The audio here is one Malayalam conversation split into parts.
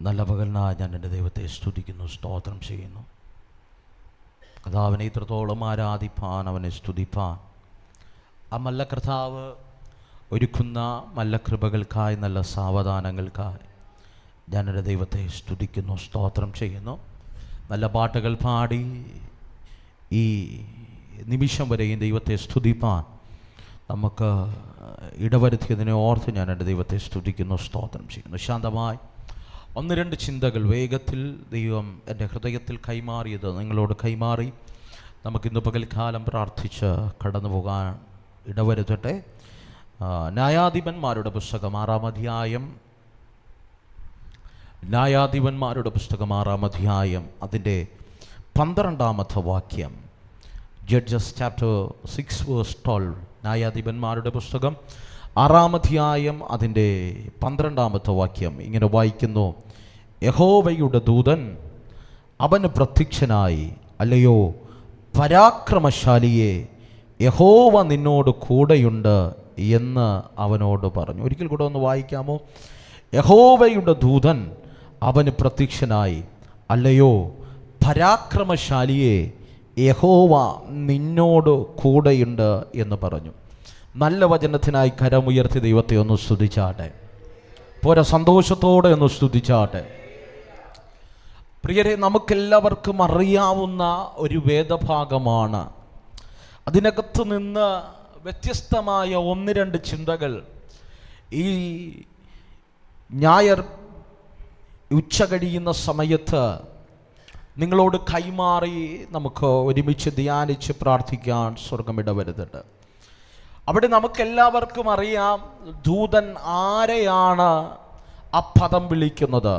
നല്ല പകലിനായി ഞാൻ എൻ്റെ ദൈവത്തെ സ്തുതിക്കുന്നു, സ്തോത്രം ചെയ്യുന്നു. കർത്താവിനെ ഇത്രത്തോളം ആരാധിപ്പാൻ, അവനെ സ്തുതിപ്പാൻ, ആ മല്ല കർത്താവ് ഒരുക്കുന്ന നല്ല കൃപകൾക്കായി, നല്ല സാവധാനങ്ങൾക്കായി ഞാൻ എൻ്റെ ദൈവത്തെ സ്തുതിക്കുന്നു, സ്തോത്രം ചെയ്യുന്നു. നല്ല പാട്ടുകൾ പാടി ഈ നിമിഷം വരെയും ദൈവത്തെ സ്തുതിപ്പാൻ നമുക്ക് ഇടവരുത്തിയതിനെ ഓർത്ത് ഞാൻ എൻ്റെ ദൈവത്തെ സ്തുതിക്കുന്നു, സ്തോത്രം ചെയ്യുന്നു. ശാന്തമായി ഒന്ന് രണ്ട് ചിന്തകൾ വേഗത്തിൽ ദൈവം എൻ്റെ ഹൃദയത്തിൽ കൈമാറിയത് നിങ്ങളോട് കൈമാറി നമുക്കിന്ന് പകൽക്കാലം പ്രാർത്ഥിച്ച് കടന്നു പോകാൻ ഇടവരുത്തട്ടെ. ന്യായാധിപന്മാരുടെ പുസ്തകം 6-ാം അധ്യായം, ന്യായാധിപന്മാരുടെ പുസ്തകം 6-ാം അധ്യായം അതിൻ്റെ 12-ാമത്തെ വാക്യം. Judges chapter 6:12. ന്യായാധിപന്മാരുടെ പുസ്തകം 6-ാം അധ്യായം അതിൻ്റെ 12-ാമത്തെ വാക്യം ഇങ്ങനെ വായിക്കുന്നു: യഹോവയുടെ ദൂതൻ അവന് പ്രത്യക്ഷനായി, അല്ലയോ പരാക്രമശാലിയെ, യഹോവ നിന്നോട് കൂടെയുണ്ട് എന്ന് അവനോട് പറഞ്ഞു. ഒരിക്കൽ കൂടെ ഒന്ന് വായിക്കാമോ? യഹോവയുടെ ദൂതൻ അവന് പ്രത്യക്ഷനായി, അല്ലയോ പരാക്രമശാലിയെ, യഹോവ നിന്നോട് കൂടെയുണ്ട് എന്ന് പറഞ്ഞു. നല്ല വചനത്തിനായി കരമുയർത്തി ദൈവത്തെ ഒന്ന് സ്തുതിച്ചാട്ടെ. പോരാ, സന്തോഷത്തോടെ ഒന്ന് സ്തുതിച്ചാട്ടെ. പ്രിയരെ, നമുക്കെല്ലാവർക്കും അറിയാവുന്ന ഒരു വേദഭാഗമാണ്. അതിനകത്ത് നിന്ന് വ്യത്യസ്തമായ ഒന്ന് രണ്ട് ചിന്തകൾ ഈ ഞായർ ഉച്ച കഴിയുന്ന സമയത്ത് നിങ്ങളോട് കൈമാറി നമുക്ക് ഒരുമിച്ച് ധ്യാനിച്ച് പ്രാർത്ഥിക്കാൻ സ്വർഗമിടവരുന്നുണ്ട്. അവിടെ നമുക്കെല്ലാവർക്കും അറിയാം, ദൂതൻ ആരെയാണ് ആ പദം വിളിക്കുന്നത്.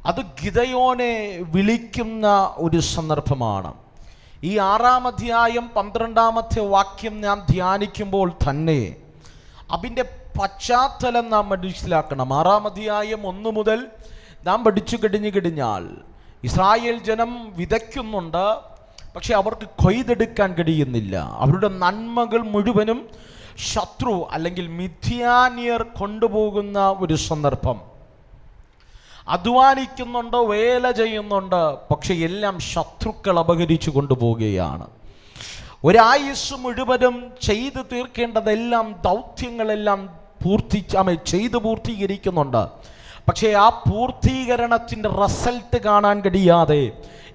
അത് ഗിദെയോനെ വിളിക്കുന്ന ഒരു സന്ദർഭമാണ്. ഈ 6-ാം അധ്യായം 12-ാമത്തെ വാക്യം നാം ധ്യാനിക്കുമ്പോൾ തന്നെ അതിൻ്റെ പശ്ചാത്തലം നാം മനസ്സിലാക്കണം. 6-ാം അധ്യായം 1 മുതൽ നാം പഠിച്ചു കഴിഞ്ഞാൽ ഇസ്രായേൽ ജനം വിതയ്ക്കുന്നുണ്ട്, പക്ഷെ അവർക്ക് കൊയ്തെടുക്കാൻ കഴിയുന്നില്ല. അവരുടെ നന്മകൾ മുഴുവനും ശത്രു അല്ലെങ്കിൽ മിഥ്യാന്യർ കൊണ്ടുപോകുന്ന ഒരു സന്ദർഭം. അധ്വാനിക്കുന്നുണ്ട്, വേല ചെയ്യുന്നുണ്ട്, പക്ഷെ എല്ലാം ശത്രുക്കൾ അപഹരിച്ചു കൊണ്ടുപോവുകയാണ്. ഒരായുസ് മുഴുവനും ചെയ്തു തീർക്കേണ്ടതെല്ലാം, ദൗത്യങ്ങളെല്ലാം ചെയ്തു പൂർത്തീകരിക്കുന്നുണ്ട്. പക്ഷേ ആ പൂർത്തീകരണത്തിൻ്റെ റിസൾട്ട് കാണാൻ കഴിയാതെ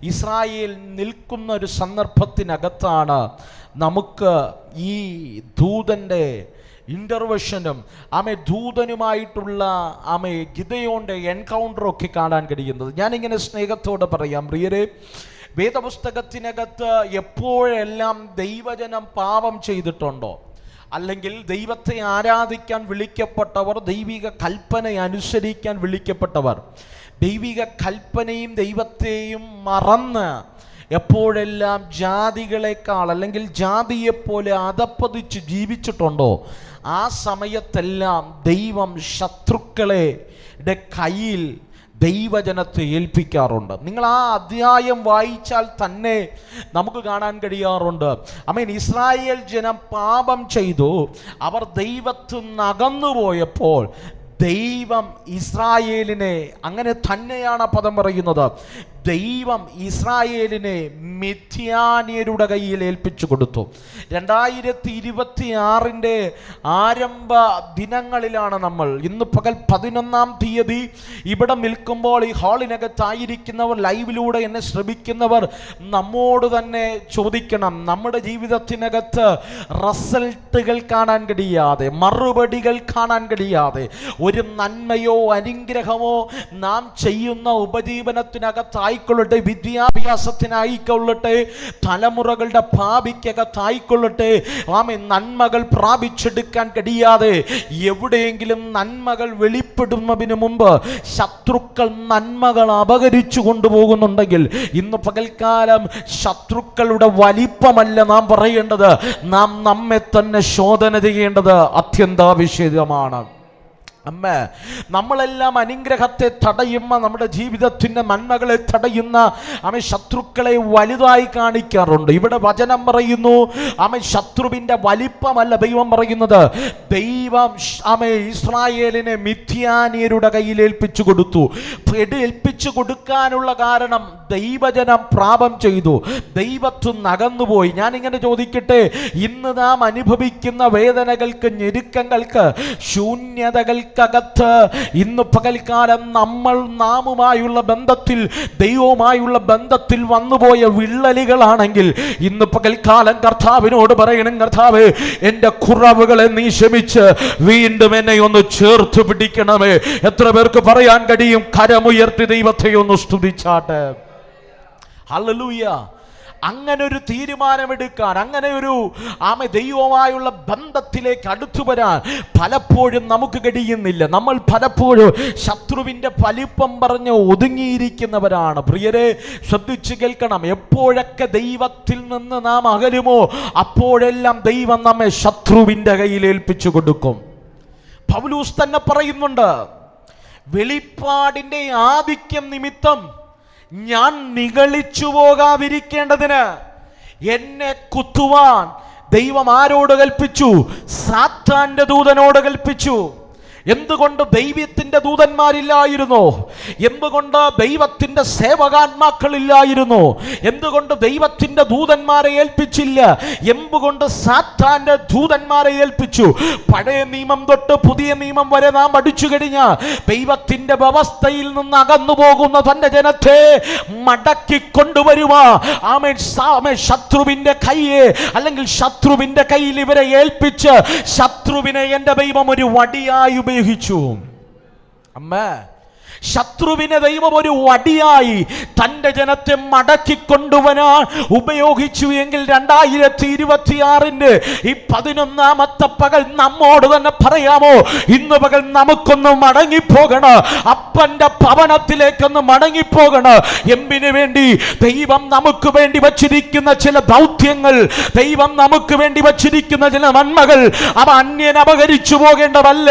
ഇസ്രായേൽ നിൽക്കുന്ന ഒരു സന്ദർഭത്തിനകത്താണ് നമുക്ക് ഈ ദൂതൻ്റെ ഇൻ്റർവെൻഷനും ദൂതനുമായിട്ടുള്ള ഗിദെയോന്റെ എൻകൗണ്ടറൊക്കെ കാണാൻ കഴിയുന്നത്. ഞാനിങ്ങനെ സ്നേഹത്തോടെ പറയാം, പ്രിയരെ, വേദപുസ്തകത്തിനകത്ത് എപ്പോഴെല്ലാം ദൈവജനം പാപം ചെയ്തിട്ടുണ്ടോ, അല്ലെങ്കിൽ ദൈവത്തെ ആരാധിക്കാൻ വിളിക്കപ്പെട്ടവർ, ദൈവിക കൽപ്പന അനുസരിക്കാൻ വിളിക്കപ്പെട്ടവർ, ദൈവിക കൽപ്പനയും ദൈവത്തെയും മറന്ന് എപ്പോഴെല്ലാം ജാതികളെക്കാൾ അല്ലെങ്കിൽ ജാതിയെപ്പോലെ അധപ്പതിച്ച് ജീവിച്ചിട്ടുണ്ടോ, ആ സമയത്തെല്ലാം ദൈവം ശത്രുക്കളെ കയ്യിൽ ദൈവജനത്തെ ഏൽപ്പിക്കാറുണ്ട്. നിങ്ങൾ ആ അധ്യായം വായിച്ചാൽ തന്നെ നമുക്ക് കാണാൻ കഴിയാറുണ്ട്. ഇസ്രായേൽ ജനം പാപം ചെയ്തു, അവർ ദൈവത്തിൽ നിന്ന് അകന്നുപോയപ്പോൾ ദൈവം ഇസ്രായേലിനെ, അങ്ങനെ തന്നെയാണ് പദം പറയുന്നത്, ദൈവം ഇസ്രായേലിനെ മിഥ്യാന്യരുടെ കയ്യിൽ ഏൽപ്പിച്ചു കൊടുത്തു. 2026 ആരംഭ ദിനങ്ങളിലാണ് നമ്മൾ. ഇന്ന് പകൽ 11-ാം തീയതി ഇവിടെ നിൽക്കുമ്പോൾ ഈ ഹാളിനകത്തായിരിക്കുന്നവർ, ലൈവിലൂടെ എന്നെ ശ്രമിക്കുന്നവർ നമ്മോട് തന്നെ ചോദിക്കണം, നമ്മുടെ ജീവിതത്തിനകത്ത് റിസൾട്ടുകൾ കാണാൻ കഴിയാതെ, മറുപടികൾ കാണാൻ കഴിയാതെ, ഒരു നന്മയോ അനുഗ്രഹമോ നാം ചെയ്യുന്ന ഉപജീവനത്തിനകത്തായിക്കൊള്ളട്ടെ, വിദ്യാഭ്യാസത്തിനായിക്കൊള്ളട്ടെ, തലമുറകളുടെ ഭാവിക്കകത്തായിക്കൊള്ളട്ടെ, നന്മകൾ പ്രാപിച്ചെടുക്കാൻ കഴിയാതെ എവിടെയെങ്കിലും നന്മകൾ വെളിപ്പെടുന്നതിന് മുമ്പ് ശത്രുക്കൾ നന്മകൾ അപഹരിച്ചു കൊണ്ടുപോകുന്നുണ്ടെങ്കിൽ, ഇന്ന് പകൽക്കാലം ശത്രുക്കളുടെ വലിപ്പമല്ല നാം പറയേണ്ടത്, നാം നമ്മെ തന്നെ ശോധന ചെയ്യേണ്ടത് അത്യന്താപേക്ഷിതമാണ്. അമ്മ, നമ്മളെല്ലാം അനുഗ്രഹത്തെ തടയുന്ന, നമ്മുടെ ജീവിതത്തിൻ്റെ നന്മകളെ തടയുന്ന ശത്രുക്കളെ വലുതായി കാണിക്കാറുണ്ട്. ഇവിടെ വചനം പറയുന്നു, ശത്രുവിൻ്റെ വലിപ്പമല്ല ദൈവം പറയുന്നത്. ദൈവം ഇസ്രായേലിനെ മിഥ്യാന്യരുടെ കയ്യിൽ ഏൽപ്പിച്ചു കൊടുത്തു. ഏൽപ്പിച്ചു കൊടുക്കാനുള്ള കാരണം ദൈവജനം പാപം ചെയ്തു, ദൈവത്തിൽ നകന്നുപോയി. ഞാനിങ്ങനെ ചോദിക്കട്ടെ, ഇന്ന് നാം അനുഭവിക്കുന്ന വേദനകൾക്ക്, ഞെരുക്കങ്ങൾക്ക്, ശൂന്യതകൾക്ക് കത്ത് ഇന്ന് പകൽക്കാലം നാമുമായുള്ള ബന്ധത്തിൽ, ദൈവവുമായുള്ള ബന്ധത്തിൽ വന്നുപോയ വിള്ളലുകളാണെങ്കിൽ ഇന്ന് പകൽക്കാലം കർത്താവിനോട് പറയണം, കർത്താവേ, എൻ്റെ കുറവുകളെ നീ ക്ഷമിച്ച് വീണ്ടും എന്നെ ഒന്ന് ചേർത്ത് പിടിക്കണമേ. എത്ര പേർക്ക് പറയാൻ കഴിയും? കരമുയർത്തി ദൈവത്തെ ഒന്ന് സ്തുതിച്ചാട്ടെ. ഹല്ലേലൂയ. അങ്ങനെ ഒരു തീരുമാനമെടുക്കാൻ, അങ്ങനെ ഒരു ദൈവവുമായുള്ള ബന്ധത്തിലേക്ക് അടുത്തു വരാൻ പലപ്പോഴും നമുക്ക് കഴിയുന്നില്ല. നമ്മൾ പലപ്പോഴും ശത്രുവിൻ്റെ വലിപ്പം പറഞ്ഞ് ഒതുങ്ങിയിരിക്കുന്നവരാണ്. പ്രിയരെ, ശ്രദ്ധിച്ചു കേൾക്കണം. എപ്പോഴൊക്കെ ദൈവത്തിൽ നിന്ന് നാം അകലുമോ അപ്പോഴെല്ലാം ദൈവം നമ്മെ ശത്രുവിൻ്റെ കയ്യിൽ ഏൽപ്പിച്ചു കൊടുക്കും. പൗലോസ് തന്നെ പറയുന്നുണ്ട്, വെളിപ്പാടിൻ്റെ ആധിക്യം നിമിത്തം ഞാൻ നിഗളിച്ചു പോകാതിരിക്കേണ്ടതിന് എന്നെ കുത്തുവാൻ ദൈവം ആരോട് കൽപ്പിച്ചു? സാത്താന്റെ ദൂതനോട് കൽപ്പിച്ചു. എന്തുകൊണ്ട് ദൈവത്തിന്റെ ദൂതന്മാരില്ലായിരുന്നു? എന്തുകൊണ്ട് ദൈവത്തിന്റെ സേവകാത്മാക്കളില്ലായിരുന്നു? എന്തുകൊണ്ട് ദൈവത്തിന്റെ ദൂതന്മാരെ ഏൽപ്പിച്ചില്ല? എന്തുകൊണ്ട് സാത്താന്റെ ദൂതന്മാരെ ഏൽപ്പിച്ചു? പഴയ നിയമം തൊട്ട് പുതിയ നിയമം വരെ നാം പഠിച്ചു കഴിഞ്ഞാൽ ദൈവത്തിന്റെ വ്യവസ്ഥയിൽ നിന്ന് അകന്നു പോകുന്ന തന്റെ ജനത്തെ മടക്കി കൊണ്ടുവരുവാൻ ശത്രുവിന്റെ കയ്യെ, അല്ലെങ്കിൽ ശത്രുവിന്റെ കയ്യിൽ ഇവരെ ഏൽപ്പിച്ച് ശത്രുവിനെ എന്റെ ദൈവം ഒരു വടിയായി ഉപയോഗിച്ചു. അമ്മേ, ശത്രുവിനെ ദൈവം ഒരു വടിയായി തൻ്റെ ജനത്തെ മടക്കി കൊണ്ടുവരാൻ ഉപയോഗിച്ചു എങ്കിൽ 2026 ഈ 11ാമത്തെ പകൽ നമ്മോട് തന്നെ പറയാമോ? ഇന്ന് പകൽ നമുക്കൊന്ന് മടങ്ങിപ്പോകണം, അപ്പന്റെ ഭവനത്തിലേക്കൊന്ന് മടങ്ങിപ്പോകണം. എന്തിനു വേണ്ടി? ദൈവം നമുക്ക് വേണ്ടി വച്ചിരിക്കുന്ന ചില ദൗത്യങ്ങൾ, ദൈവം നമുക്ക് വേണ്ടി വച്ചിരിക്കുന്ന ചില നന്മകൾ അവ അന്യൻ അപഹരിച്ചു പോകേണ്ടതല്ല.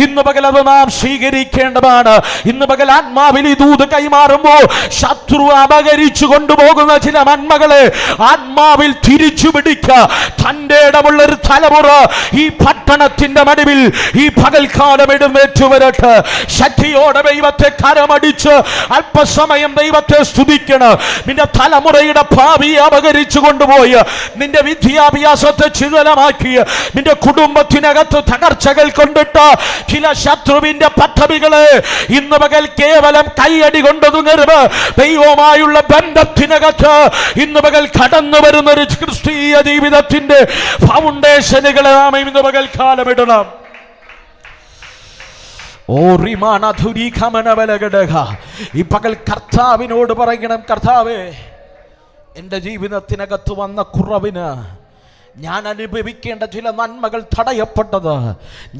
ഇന്ന് പകൽ അത് നാം സ്വീകരിക്കേണ്ടതാണ്. ഇന്ന് പകൽ ആത്മാവിൽ ദൂത് കൈമാറുമ്പോൾ ശത്രു അപഹരിച്ചു കൊണ്ടുപോകുന്ന ചില നന്മകളെ ആത്മാവിൽ തിരിച്ചു പിടിക്കുക. തന്റെ ഇടമുള്ള ഒരു തലമുറ ഈ പട്ടണത്തിന്റെ നടുവിൽ ഈ പകൽക്കാലം എഴുന്നേറ്റ് വരട്ടെ. ശക്തിയോടെ ദൈവത്തെ കരമടിച്ച് അല്പസമയം ദൈവത്തെ സ്തുതിക്കണം. നിന്റെ തലമുറയുടെ ഭാവിയെ അപഹരിച്ചു കൊണ്ടുപോയി, നിന്റെ വിദ്യാഭ്യാസത്തെ ചിതലമാക്കിയ, നിന്റെ കുടുംബത്തിനകത്ത് തകർച്ചകൾ കൊണ്ടിട്ട ചില ശത്രുവിന്റെ പദ്ധതികളെ ഇന്ന് പകൽ കേവലം കൈയടി കൊണ്ടൊതുങ്ങരുത്. ദൈവവുമായുള്ള ബന്ധത്തിനകത്ത് ഇന്ന് പകൽ കടന്നു വരുന്ന ഒരു ക്രിസ്തീയ ജീവിതത്തിന്റെ ഫൗണ്ടേഷനുകളെ നാം ഇന്ന് പകൽ കാലമിടണം. ഈ പകൽ കർത്താവിനോട് പറയണം, കർത്താവേ, എൻ്റെ ജീവിതത്തിനകത്ത് വന്ന കുറവിന്, ഞാൻ അനുഭവിക്കേണ്ട ചില നന്മകൾ തടയപ്പെട്ടത്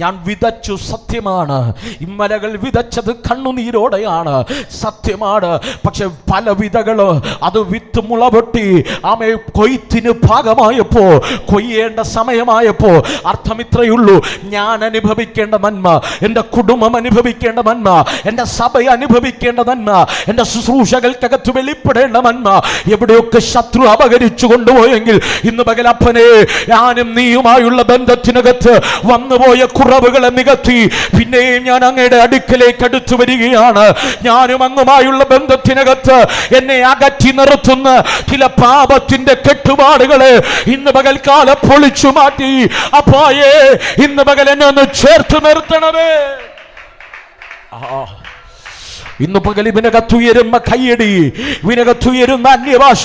ഞാൻ വിതച്ചു, സത്യമാണ്. ഇമ്മലകൾ വിതച്ചത് കണ്ണുനീരോടെയാണ്, സത്യമാണ്. പക്ഷെ പല വിതകൾ അത് വിത്ത് മുളപൊട്ടി കൊയ്ത്തിന് ഭാഗമായപ്പോ, കൊയ്യേണ്ട സമയമായപ്പോ അർത്ഥമിത്രയുള്ളൂ. ഞാൻ അനുഭവിക്കേണ്ട നന്മ, എൻ്റെ കുടുംബം അനുഭവിക്കേണ്ട നന്മ, എൻ്റെ സഭ അനുഭവിക്കേണ്ട നന്മ, എൻ്റെ ശുശ്രൂഷകൾക്കകത്ത് വെളിപ്പെടേണ്ട നന്മ എവിടെയൊക്കെ ശത്രു അപഹരിച്ചു കൊണ്ടുപോയെങ്കിൽ ഇന്ന് പകലപ്പനെ ഞാനും നീയുമായുള്ള ബന്ധത്തിനകത്ത് വന്നുപോയ കുറവുകളെ നികത്തി പിന്നെയും ഞാൻ അങ്ങയുടെ അടുക്കലേക്ക് അടുത്തു വരികയാണ്. ഞാനും അങ്ങുമായുള്ള ബന്ധത്തിനകത്ത് എന്നെ അകറ്റി നിർത്തുന്ന ചില പാപത്തിന്റെ കെട്ടുപാടുകളെ ഇന്ന് പകൽക്കാലം പൊളിച്ചു മാറ്റി അപ്പായേ ഇന്ന് പകൽ എന്നെ ഒന്ന് ചേർത്ത് നിർത്തണമേ. ഇന്ന് പകൽ ഇവനകത്തുയരുന്ന കയ്യടി, ഇവനകത്തുയരുന്ന അന്യഭാഷ,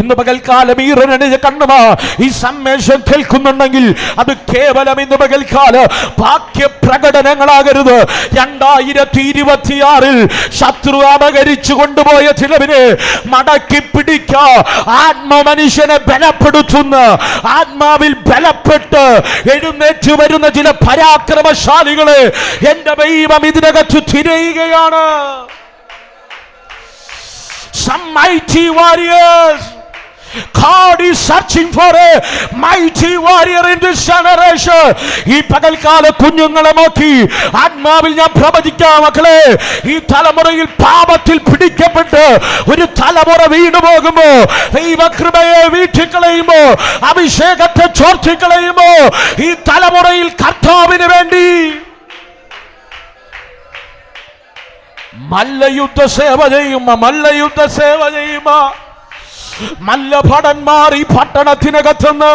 ഇന്ന് പകൽക്കാലം ഈറനണിഞ്ഞ കണ്ണുമാ ഈ സന്ദേശം കേൾക്കുന്നുണ്ടെങ്കിൽ അത് കേവലം ഇന്ന് പകൽക്കാലം ബാഹ്യ പ്രകടനങ്ങളാകരുത്. 2026 ശത്രു അപഹരിച്ചു കൊണ്ടുപോയ ചിലവിനെ മടക്കി പിടിക്ക. ആത്മമനുഷ്യനെ ബലപ്പെടുത്തുന്ന, ആത്മാവിൽ ബലപ്പെട്ട് എഴുന്നേറ്റ് വരുന്ന ചില പരാക്രമശാലികളെ എന്റെ ദൈവം ഇതിനകത്ത് തിരയുകയാണ്. Some mighty warriors God is searching for a mighty warrior in this generation. ഈ പകൽക്കാല കുഞ്ഞുങ്ങളെ നോക്കി ആത്മാവിൽ ഞാൻ പ്രവചിക്കാം മക്കളെ, ഈ തലമുറയിൽ പാപത്തിൽ പിടിക്കപ്പെട്ട് ഒരു തലമുറ വീണുപോകുമ്പോ, ദൈവകൃപയെ വീഴ്ത്തിക്കളയുമ്പോ, അഭിഷേകത്തെ ചോർത്തിക്കളയുമ്പോ, ഈ തലമുറയിൽ കർത്താവിന് വേണ്ടി മല്ലയുദ്ധ സേവ ചെയ്യുമ്പോ മല്ലഭടന്മാർ ഈ പട്ടണത്തിനകത്തുനിന്ന്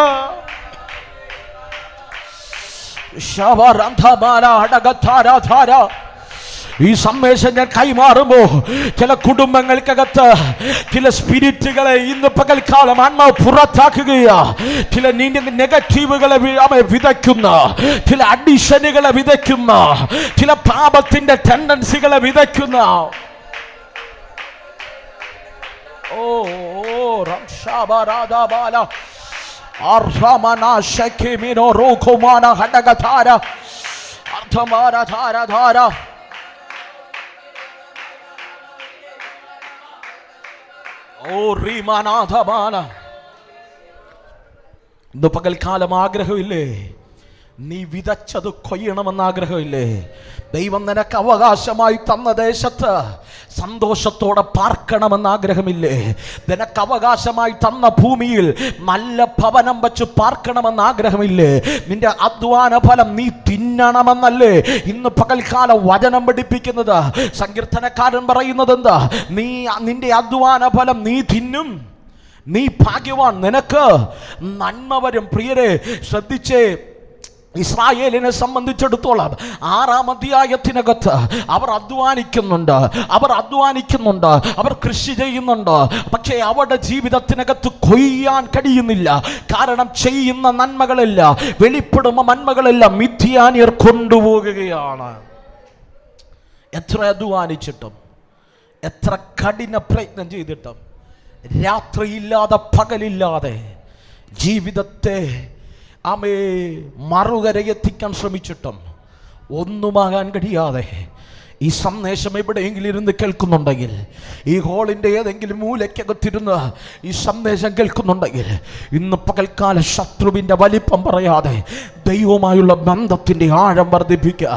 ഈ സന്ദേശം ഞാൻ കൈമാറുമ്പോ ചില കുടുംബങ്ങൾക്കകത്ത് ചില സ്പിരിറ്റുകളെ ഇന്ന് പകൽക്കാലം ആത്മാവ് പുറത്താക്കുകയാ. ചില നെഗറ്റീവുകളെ വിതയ്ക്കുന്ന, ചില അഡിഷനുകളെ വിതയ്ക്കുന്ന, ചില പാപത്തിന്റെ ടെൻഡൻസികളെ വിതയ്ക്കുന്ന. ഇന്ന് പകൽക്കാലം ആഗ്രഹമില്ലേ? നീ വിതച്ചത് കൊയ്യണമെന്ന് ആഗ്രഹമില്ലേ? ദൈവം നിനക്ക് അവകാശമായി തന്ന ദേശത്ത് സന്തോഷത്തോടെ പാർക്കണമെന്ന് ആഗ്രഹമില്ലേ? നിനക്ക് അവകാശമായി തന്ന ഭൂമിയിൽ നല്ല ഭവനം വെച്ച് പാർക്കണമെന്ന് ആഗ്രഹമില്ലേ? നിന്റെ അധ്വാന ഫലം നീ തിന്നണമെന്നല്ലേ ഇന്ന് പകൽക്കാലം വചനം പഠിപ്പിക്കുന്നത്? സങ്കീർത്തനക്കാരൻ പറയുന്നത് എന്താ? നിന്റെ അധ്വാന ഫലം നീ തിന്നും, നീ ഭാഗ്യവാൻ, നിനക്ക് നന്മ വരും. പ്രിയരെ ശ്രദ്ധിച്ചേ, ഇസ്രായേലിനെ സംബന്ധിച്ചിടത്തോളം 6-ാം അധ്യായത്തിനകത്ത് അവർ അധ്വാനിക്കുന്നുണ്ട്, അവർ കൃഷി ചെയ്യുന്നുണ്ട്. പക്ഷേ അവരുടെ ജീവിതത്തിനകത്ത് കൊയ്യാൻ കഴിയുന്നില്ല. കാരണം ചെയ്യുന്ന നന്മകളെല്ലാം, വെളിപ്പെടുന്ന നന്മകളെല്ലാം മിഥ്യാനിയർ കൊണ്ടുപോകുകയാണ്. എത്ര അധ്വാനിച്ചിട്ടും, എത്ര കഠിന പ്രയത്നം ചെയ്തിട്ടും, രാത്രിയില്ലാതെ പകലില്ലാതെ ജീവിതത്തെ മറുകരയെത്തിക്കാൻ ശ്രമിച്ചിട്ടും ഒന്നുമാകാൻ കഴിയാതെ ഈ സന്ദേശം എവിടെയെങ്കിലും ഇരുന്ന് കേൾക്കുന്നുണ്ടെങ്കിൽ, ഈ ഹോളിൻ്റെ ഏതെങ്കിലും മൂലയ്ക്കകത്തിരുന്ന് ഈ സന്ദേശം കേൾക്കുന്നുണ്ടെങ്കിൽ, ഇന്ന് പകൽക്കാല ശത്രുവിൻ്റെ വലിപ്പം പറയാതെ ദൈവവുമായുള്ള ബന്ധത്തിൻ്റെ ആഴം വർദ്ധിപ്പിക്കുക.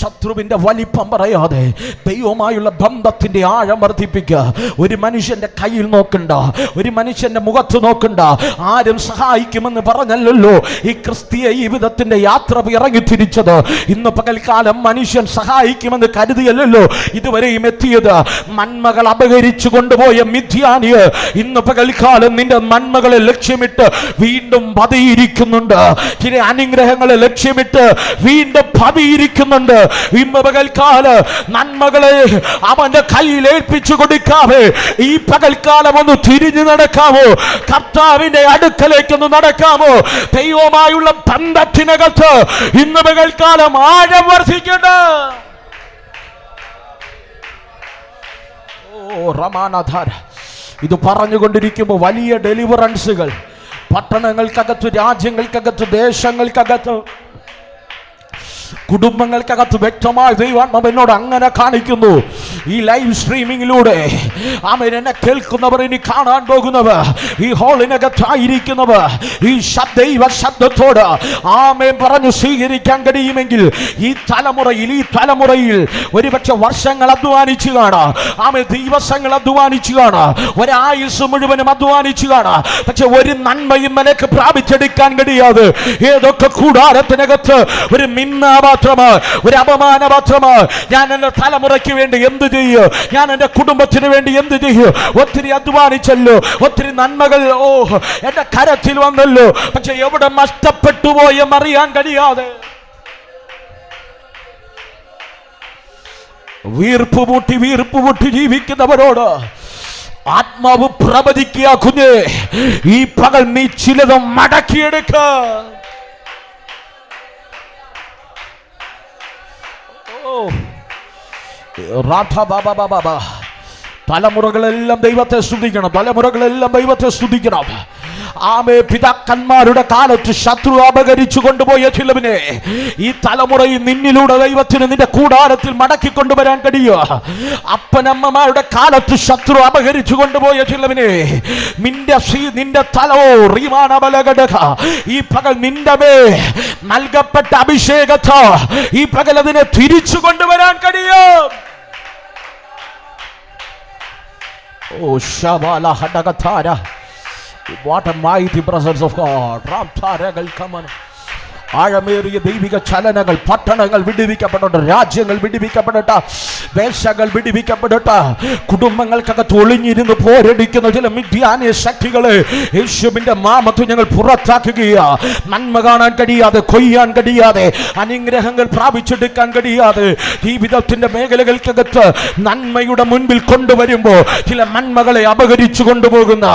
ശത്രുവിൻ്റെ വലിപ്പം പറയാതെ ദൈവവുമായുള്ള ബന്ധത്തിൻ്റെ ആഴം വർദ്ധിപ്പിക്കുക. ഒരു മനുഷ്യൻ്റെ കയ്യിൽ നോക്കണ്ട, ഒരു മനുഷ്യൻ്റെ മുഖത്ത് നോക്കണ്ട, ആരും സഹായിക്കുമെന്ന് പറഞ്ഞല്ലോ ഈ ക്രിസ്തീയ ജീവിതത്തിൻ്റെ യാത്ര ഇറങ്ങി തിരിച്ചത്. ഇന്ന് പകൽക്കാലം മനുഷ്യൻ സഹായിക്കുമെന്ന് കരുതിയല്ലോ ഇതുവരെയും എത്തിയത്. നന്മകൾ അപഹരിച്ചു കൊണ്ടുപോയ മിഥ്യാനിയർ ഇന്ന് പകൽക്കാലം നിന്റെ നന്മകളെ ലക്ഷ്യമിട്ട് വീണ്ടും പതിയിരിക്കുന്നുണ്ട്. ചില അനുഗ്രഹങ്ങളെ ലക്ഷ്യമിട്ട് വീണ്ടും പതിയിരിക്കുന്നുണ്ട്. ഇന്ന് പകൽക്കാലം നന്മകളെ അവന്റെ കയ്യിൽ ഏൽപ്പിച്ചു കൊടുക്കാവേ. ഈ പകൽക്കാലം ഒന്ന് തിരിഞ്ഞു നടക്കാമോ? കർത്താവിന്റെ അടുക്കലേക്കൊന്ന് നടക്കാമോ? ദൈവവുമായുള്ള ബന്ധത്തിനകത്ത് ഇന്ന് പകൽക്കാലം ആഴം വർദ്ധിക്കട്ടെ. ഇത് പറഞ്ഞുകൊണ്ടിരിക്കുമ്പോൾ വലിയ ഡെലിവറൻസുകൾ പട്ടണങ്ങൾക്കകത്ത്, രാജ്യങ്ങൾക്കകത്ത്, ദേശങ്ങൾക്കകത്ത്, കുടുംബങ്ങൾക്കകത്ത് വ്യക്തമായി ദൈവാത്മാവ് എന്നോട് അങ്ങനെ കാണിക്കുന്നു. ഈ ലൈവ് സ്ട്രീമിങ്ങിലൂടെ എന്നെ കേൾക്കുന്നവർ, ഇനി കാണാൻ പോകുന്നവർ, ഈ ഹോളിനകത്തായിരിക്കുന്നവർ ഈ ദൈവ ശബ്ദത്തോട് ആമേൻ പറഞ്ഞു സ്വീകരിക്കാൻ കഴിയുമെങ്കിൽ ഈ തലമുറയിൽ ഒരുപക്ഷെ വർഷങ്ങൾ അധ്വാനിച്ചു കാണാം, ദിവസങ്ങൾ അധ്വാനിച്ചു കാണാം, ഒരായുസ് മുഴുവനും അധ്വാനിച്ചു കാണാം. പക്ഷെ ഒരു നന്മയും നിനക്ക് പ്രാപിച്ചെടുക്കാൻ കഴിയാതെ ഏതൊക്കെ കൂടാരത്തിനകത്ത് ഒരു ഒരു അപമാന മാത്രമാ. ഞാൻ എന്റെ തലമുറയ്ക്ക് വേണ്ടി എന്ത് ചെയ്യും? ഞാൻ എന്റെ കുടുംബത്തിന് വേണ്ടി എന്ത് ചെയ്യും? ഒത്തിരി അധ്വാനിച്ചല്ലോ, ഒത്തിരി നന്മകൾ എന്റെ കരത്തിൽ വന്നല്ലോ, പക്ഷെ എവിടെ നഷ്ടപ്പെട്ടു പോയെന്നറിയാൻ കഴിയാതെ വീർപ്പുമുട്ടി ജീവിക്കുന്നവരോട് ആത്മാവ് പ്രവചിക്കുക, കുഞ്ഞേ, ഈ പകൽ നീ ചിലത് മടക്കിയെടുക്ക. തലമുറകളെല്ലാം ദൈവത്തെ സ്തുതിക്കണം, തലമുറകളെല്ലാം ദൈവത്തെ സ്തുതിക്കണം. ആമേ പിതാക്കന്മാരുടെ കാലത്ത് ശത്രു അപഹരിച്ചു കൊണ്ടുപോയ ചിലവിനെ ഈ തലമുറയിൽ നിന്നിലൂടെ ദൈവത്തിന് നിന്റെ കൂടാരത്തിൽ മടക്കി കൊണ്ടുവരാൻ കഴിയുക. അപ്പനമ്മമാരുടെ കാലത്ത് ശത്രു അപഹരിച്ചു കൊണ്ടുപോയ ചിലവിനെ നിന്റെ തലോ റീമാനബലഘടക ഈ പകൽ നിന്റെ മേ നൽകപ്പെട്ട അഭിഷേകത്തെ ഈ പകൽ അതിനെ തിരിച്ചു കൊണ്ടുവരാൻ കഴിയും. Oh, Shabala Hadagatara. What a mighty presence of God. Ramtaragal Kaman. ആഴമേറിയ ദൈവിക ചലനങ്ങൾ, പട്ടണങ്ങൾ വിടുവിക്കപ്പെടട്ടെ, രാജ്യങ്ങൾ വിടുവിക്കപ്പെടട്ടെ, ദേശങ്ങൾ വിടുവിക്കപ്പെടട്ടെ. കുടുംബങ്ങൾക്കകത്ത് ഒളിഞ്ഞിരുന്ന് പോരടിക്കുന്ന ചില മിഥ്യാന്യ ശക്തികളെ യേശുവിന്റെ നാമത്തിൽ ഞങ്ങൾ പുറത്താക്കുകയാ. നന്മ കാണാൻ കഴിയാതെ, കൊയ്യാൻ കഴിയാതെ, അനുഗ്രഹങ്ങൾ പ്രാപിച്ചെടുക്കാൻ കഴിയാതെ ജീവിതത്തിന്റെ മേഖലകൾക്കകത്ത് നന്മയുടെ മുൻപിൽ കൊണ്ടുവരുമ്പോൾ ചില നന്മകളെ അപഹരിച്ചു കൊണ്ടുപോകുന്ന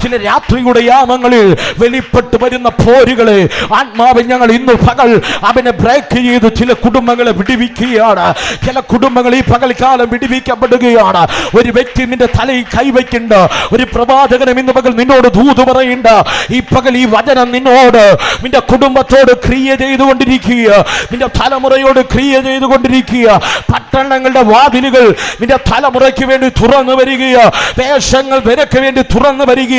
ചില രാത്രിയുടെ യാമങ്ങളിൽ വെളിപ്പെട്ടു വരുന്ന പോരുകളെ ആത്മാവിൽ ഞങ്ങൾ പകൽ അവനെ ബ്രേക്ക് ചെയ്ത് ചില കുടുംബങ്ങളെ വിടുവിക്കുകയാണ്. ചില കുടുംബങ്ങൾ ഈ പകൽക്കാലം വിടുവിക്കപ്പെടുകയാണ്. ഒരു വ്യക്തി നിന്റെ തലയിൽ കൈവയ്ക്കണ്ട, ഒരു പ്രവാചകനും ഇന്ന് പകൽ നിന്നോട് ദൂത് പറയണ്ട. ഈ പകൽ ഈ വചനം നിന്നോട്, നിന്റെ കുടുംബത്തോട് ക്രിയ ചെയ്തുകൊണ്ടിരിക്കുക, നിന്റെ തലമുറയോട് ക്രിയ ചെയ്തുകൊണ്ടിരിക്കുക. പട്ടണങ്ങളുടെ വാതിലുകൾ നിന്റെ തലമുറയ്ക്ക് വേണ്ടി തുറന്നു വരിക, ദേശങ്ങൾ നിനക്ക് വേണ്ടി തുറന്നു വരിക,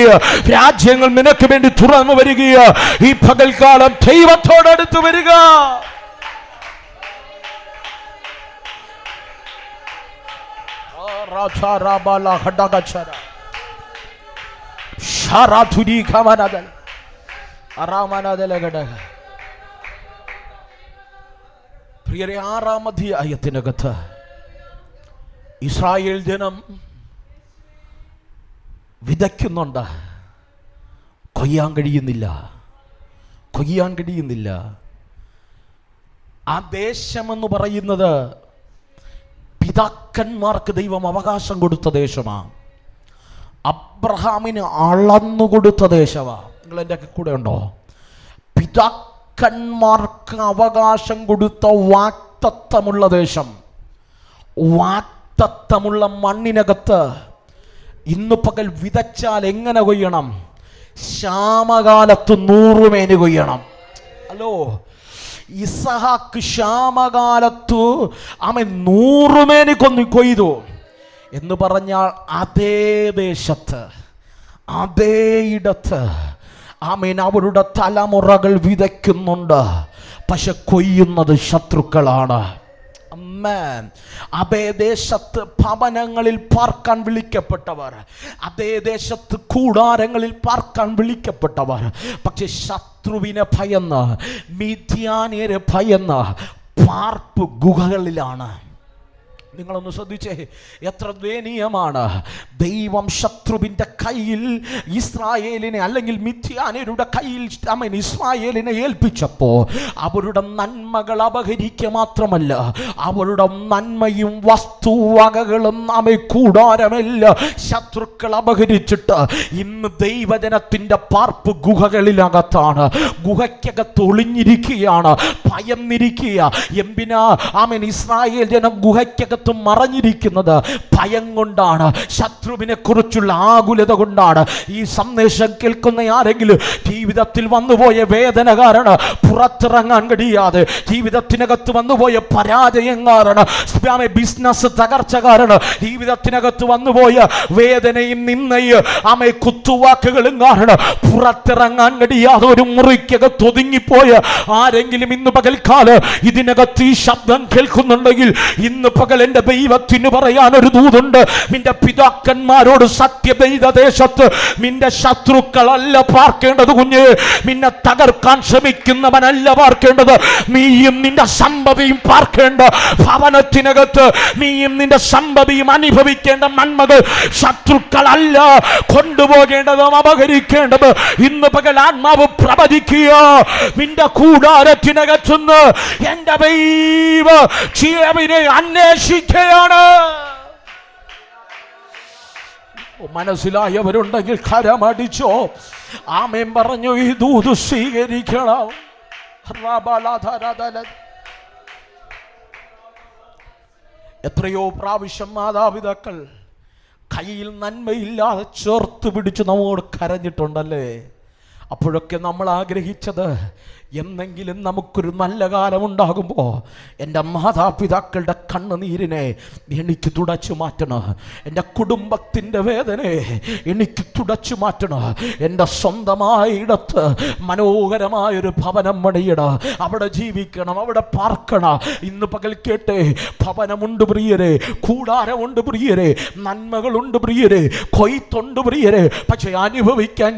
രാജ്യങ്ങൾ നിനക്ക് വേണ്ടി തുറന്നു വരിക. ഈ പകൽക്കാലം ദൈവത്തോട് അടുത്ത് വരിക. പ്രിയരെ, 6-ാം അധ്യായത്തിനകത്ത് ഇസ്രായേൽ ജനം വിതയ്ക്കുന്നുണ്ട്, കൊയ്യാൻ കഴിയുന്നില്ല. ആ ദേശമെന്ന് പറയുന്നത് പിതാക്കന്മാർക്ക് ദൈവം അവകാശം കൊടുത്ത ദേശമാണ്. അബ്രഹാമിന് അളന്നു കൊടുത്ത ദേശമാണ്. നിങ്ങൾ എൻ്റെ കൂടെ ഉണ്ടോ? പിതാക്കന്മാർക്ക് അവകാശം കൊടുത്ത വാക്തത്വമുള്ള ദേശം, വാക്തത്വമുള്ള മണ്ണിനകത്ത് ഇന്ന് പകൽ വിതച്ചാൽ എങ്ങനെ കൊയ്യണം? ക്ഷാമകാലത്ത് 100 മേനി കൊയ്യണം. ഹലോ, ഇസഹാക്ക് ക്ഷാമകാലത്ത് അവൻ 100 മേനി കൊയ്തു എന്ന് പറഞ്ഞാൽ അതേ ദേശത്ത്, അതേ ഇടത്ത് ആമേൻ അവരുടെ തലമുറകൾ വിതയ്ക്കുന്നുണ്ട്. പക്ഷെ കൊയ്യുന്നത് ശത്രുക്കളാണ്. അതേ ദേശത്ത് ഭവനങ്ങളിൽ പാർക്കാൻ വിളിക്കപ്പെട്ടവർ, അതേ ദേശത്ത് കൂടാരങ്ങളിൽ പാർക്കാൻ വിളിക്കപ്പെട്ടവർ, പക്ഷെ ശത്രുവിനെ ഭയന്ന്, മിഥ്യാന്യരെ ഭയന്ന് പാർപ്പ് ഗുഹകളിലാണ്. നിങ്ങളൊന്ന് ശ്രദ്ധിച്ചേ, എത്ര ദയനീയമാണ്. ദൈവം ശത്രുവിൻ്റെ കയ്യിൽ ഇസ്രായേലിനെ, അല്ലെങ്കിൽ മിഥ്യാന്യരുടെ കയ്യിൽ അവൻ ഇസ്രായേലിനെ ഏൽപ്പിച്ചപ്പോൾ അവരുടെ നന്മകൾ അപഹരിക്കുക മാത്രമല്ല, അവരുടെ നന്മയും വസ്തുവകകളും നമ്മെ കൂടാരമല്ല ശത്രുക്കൾ അപഹരിച്ചിട്ട് ഇന്ന് ദൈവജനത്തിൻ്റെ പാർപ്പ് ഗുഹകളിലകത്താണ്. ഗുഹയ്ക്കകത്ത് ഒളിഞ്ഞിരിക്കുകയാണ്, ഭയന്നിരിക്കുക. എന്തിനാ അവൻ ഇസ്രായേൽ ജനം ഗുഹയ്ക്കകത്ത് മറഞ്ഞിരിക്കുന്നത്? ഭയം കൊണ്ടാണ്, ശത്രുവിനെ കുറിച്ചുള്ള ആകുലത കൊണ്ടാണ്. ഈ സന്ദേശം കേൾക്കുന്ന ആരെങ്കിലും ജീവിതത്തിൽ വന്നുപോയ വേദന കാരണം പുറത്തിറങ്ങാൻ കഴിയാതെ, ജീവിതത്തിനകത്ത് വന്നുപോയ പരാജയം കാരണം, ബിസിനസ് തകർച്ച കാരണം, ജീവിതത്തിനകത്ത് വന്നുപോയ വേദനയും നിന്നയും ആമേ കുത്തുവാക്കുകളും കാരണം പുറത്തിറങ്ങാൻ കഴിയാതെ ഒരു മുറിക്കകത്ത് ഒതുങ്ങിപ്പോയ ആരെങ്കിലും ഇന്ന് പകൽക്കാലം ഇതിനകത്ത് ഈ ശബ്ദം കേൾക്കുന്നുണ്ടെങ്കിൽ ഇന്ന് പകൽ എൻ്റെ ദൈവത്തിന് പറയാൻ ഒരു ദൂതുണ്ട്. നിന്റെ പിതാക്കന്മാരോട് സത്യദൈവ ദേശത്ത് നിന്റെ ശത്രുക്കളല്ല പാർക്കേണ്ടത് കുഞ്ഞ്, നിന്നെ തകർക്കാൻ ശ്രമിക്കുന്നവനല്ല പാർക്കേണ്ടത്. നീയും നിന്റെ സമ്പതിയും പാർക്കേണ്ട ഭവനത്തിനകത്ത്, നീയും നിന്റെ സമ്പതിയും അനുഭവിക്കേണ്ട നന്മകൾ ശത്രുക്കളല്ല കൊണ്ടുപോകേണ്ടതും അപഹരിക്കേണ്ടത്. ഇന്ന് പകൽ ആത്മാവ് പ്രവചിക്കുക, നിന്റെ കൂടാരത്തിനകത്തുനിന്ന് എൻ്റെ ദൈവ ജീവനെ അന്വേഷിക്കുകയാണ്. മനസ്സിലായവരുണ്ടെങ്കിൽ കരമടിച്ചോ, ആമേൻ പറഞ്ഞു. ഈ ദൂത് സ്വീകരിക്കണം. എത്രയോ പ്രാവശ്യം മാതാപിതാക്കൾ കയ്യിൽ നന്മയില്ലാതെ ചേർത്ത് പിടിച്ച് നമ്മോട് കരഞ്ഞിട്ടുണ്ടല്ലേ? അപ്പോഴൊക്കെ നമ്മൾ ആഗ്രഹിച്ചത് എന്നെങ്കിലും നമുക്കൊരു നല്ല കാലമുണ്ടാകുമ്പോൾ എൻ്റെ മാതാപിതാക്കളുടെ കണ്ണുനീരിനെ എനിക്ക് തുടച്ചു മാറ്റണം, എൻ്റെ കുടുംബത്തിൻ്റെ വേദനയെ എനിക്ക് തുടച്ചു മാറ്റണം, എൻ്റെ സ്വന്തമായ ഇടത്ത് മനോഹരമായൊരു ഭവനം പണിയണം, അവിടെ ജീവിക്കണം, അവിടെ പാർക്കണം. ഇന്ന് പകൽ കേട്ടേ, ഭവനമുണ്ട് പ്രിയരെ, കൂടാരമുണ്ട് പ്രിയരെ, നന്മകളുണ്ട് പ്രിയരെ, കൊയ്ത്തുണ്ട് പ്രിയരെ, പക്ഷെ അനുഭവിക്കാൻ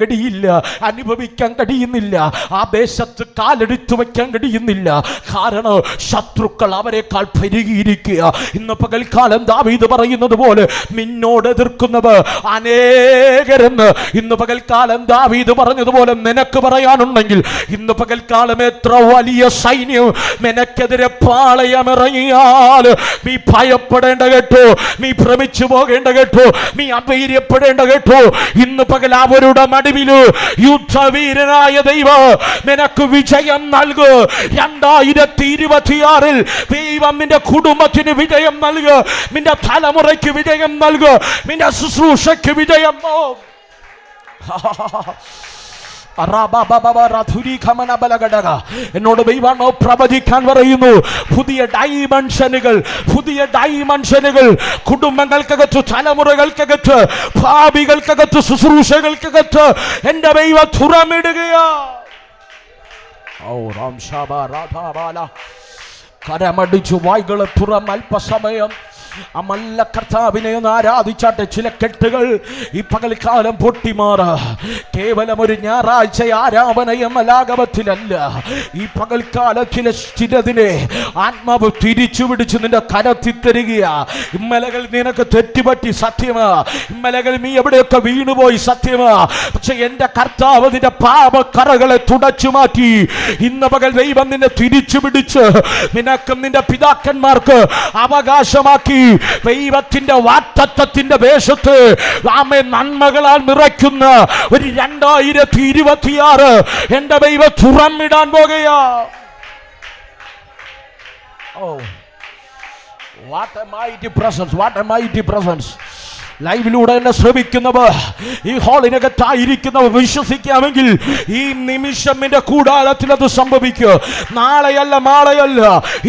കഴിയുന്നില്ല. ആ ദേശത്ത് കാലെടുത്തു വയ്ക്കാൻ കഴിയുന്നില്ല. കാരണം ശത്രുക്കൾ അവരെക്കാൾ പെരുകിയിരിക്കുക. ഇന്ന് പകൽക്കാലം ദാവീദ് പറയുന്നത് പോലെ നിന്നോട് എതിർക്കുന്നവർ അനേകരെന്ന് ഇന്ന് പകൽക്കാലം ദാവീദ് പറഞ്ഞതുപോലെ നിനക്ക് പറയാനുണ്ടെങ്കിൽ ഇന്ന് പകൽക്കാലം എത്ര വലിയ സൈന്യം നിനക്കെതിരെ പാളയമിറങ്ങിയാൽ നീ ഭയപ്പെടേണ്ട കേട്ടോ, നീ ഭ്രമിച്ചു പോകേണ്ട കേട്ടോ, നീ അധൈര്യപ്പെടേണ്ട കേട്ടോ. ഇന്ന് പകൽ അവരുടെ നടുവില് യുദ്ധവീരനായ ദൈവം നിനക്ക് വിജയം നൽകും. 2026 ദൈവം നിന്റെ കുടുംബത്തിന് വിജയം നൽകുക, നിന്റെ തലമുറയ്ക്ക് വിജയം നൽകുക, നിന്റെ ശുശ്രൂഷയ്ക്ക് വിജയം. എന്നോട് ദൈവം പ്രവചിക്കാൻ പറയുന്നു, പുതിയ ഡൈമെൻഷനുകൾ കുടുംബങ്ങൾക്കകത്ത്, തലമുറകൾക്കകത്ത്, ഭാവികൾക്കകത്ത്, ശുശ്രൂഷകൾക്കകത്ത് എൻ്റെ ദൈവം തുറന്നിടുകയാ. കരമടിച്ചു വായ്കളെ തുറം അല്പസമയം അമല്ല കർത്താവിനെ ഒന്ന് ആരാധിച്ചാട്ടെ. ചില കെട്ടുകൾ ഈ പകൽക്കാലം പൊട്ടിമാറ. കേവലം ഒരു ഞായറാഴ്ച ആരാധനയും ലാഘവത്തിലല്ല. ഈ പകൽക്കാലത്തിലെ ചിലതിനെ ആത്മാവ് തിരിച്ചു പിടിച്ച് നിന്റെ കരത്തിൽ തരികയാ. ഇമ്മലകൾ നിനക്ക് തെറ്റുപറ്റി സത്യമാ, ഇമ്മലകൾ നീ എവിടെയൊക്കെ വീണുപോയി സത്യമാ. പക്ഷെ എൻ്റെ കർത്താവ് നിന്റെ പാപക്കറകളെ തുടച്ചു മാറ്റി. ഇന്ന് പകൽ ദൈവം നിന്നെ തിരിച്ചു പിടിച്ച് നിനക്കും നിന്റെ പിതാക്കന്മാർക്ക് അവകാശമാക്കി ദൈവത്തിന്റെ വാഗ്ദത്തത്തിന്റെ ദേശത്ത് ആമേ നന്മകളാൽ നിറയ്ക്കുന്ന ഒരു 2026 എന്റെ ദൈവം തുറന്നിടാൻ പോകുകയാ. What a mighty presence. ലൈവിലൂടെ എന്നെ ശ്രമിക്കുന്നവർ, ഈ ഹാളിനകത്തായിരിക്കുന്നവർ വിശ്വസിക്കാമെങ്കിൽ ഈ നിമിഷം നിന്റെ കൂടാരത്തിൽ അത് സംഭവിക്കുക. നാളെയല്ല,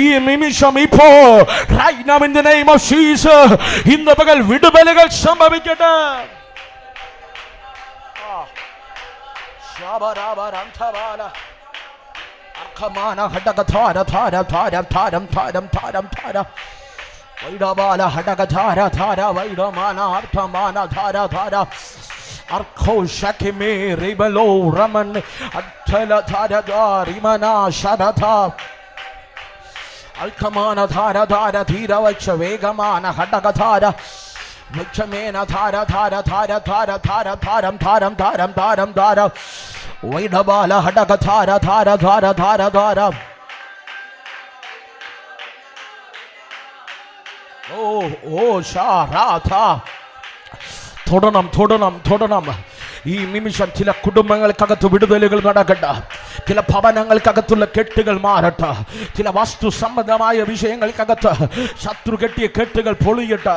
ഈ നിമിഷം ഇപ്പോ right now in the name of Jesus ഇന്ന് പകൽ വിടുതലുകൾ സംഭവിക്കട്ടെ. Vaidabala hadagadhara dhara vaidamana arthamana dhara dhara arkho shakime ribalo raman athala dhara dhari mana shadatha alkamana dhara dhara dhira vacha vegamana hadagadhara vichamena dhara dhara dhara dhara dhara dharam dharam dharam dharam dhara vaidabala hadagadhara dhara dhara dhara dhara. തൊടണം. ഈ നിമിഷം ചില കുടുംബങ്ങൾക്കകത്ത് വിടുതലുകൾ നടക്കട്ടെ, ചില ഭവനങ്ങൾക്കകത്തുള്ള കെട്ടുകൾ മാറട്ടെ, ചില വസ്തു സംബന്ധമായ വിഷയങ്ങൾക്കകത്ത് ശത്രു കെട്ടിയ കെട്ടുകൾ പൊളിയട്ടെ.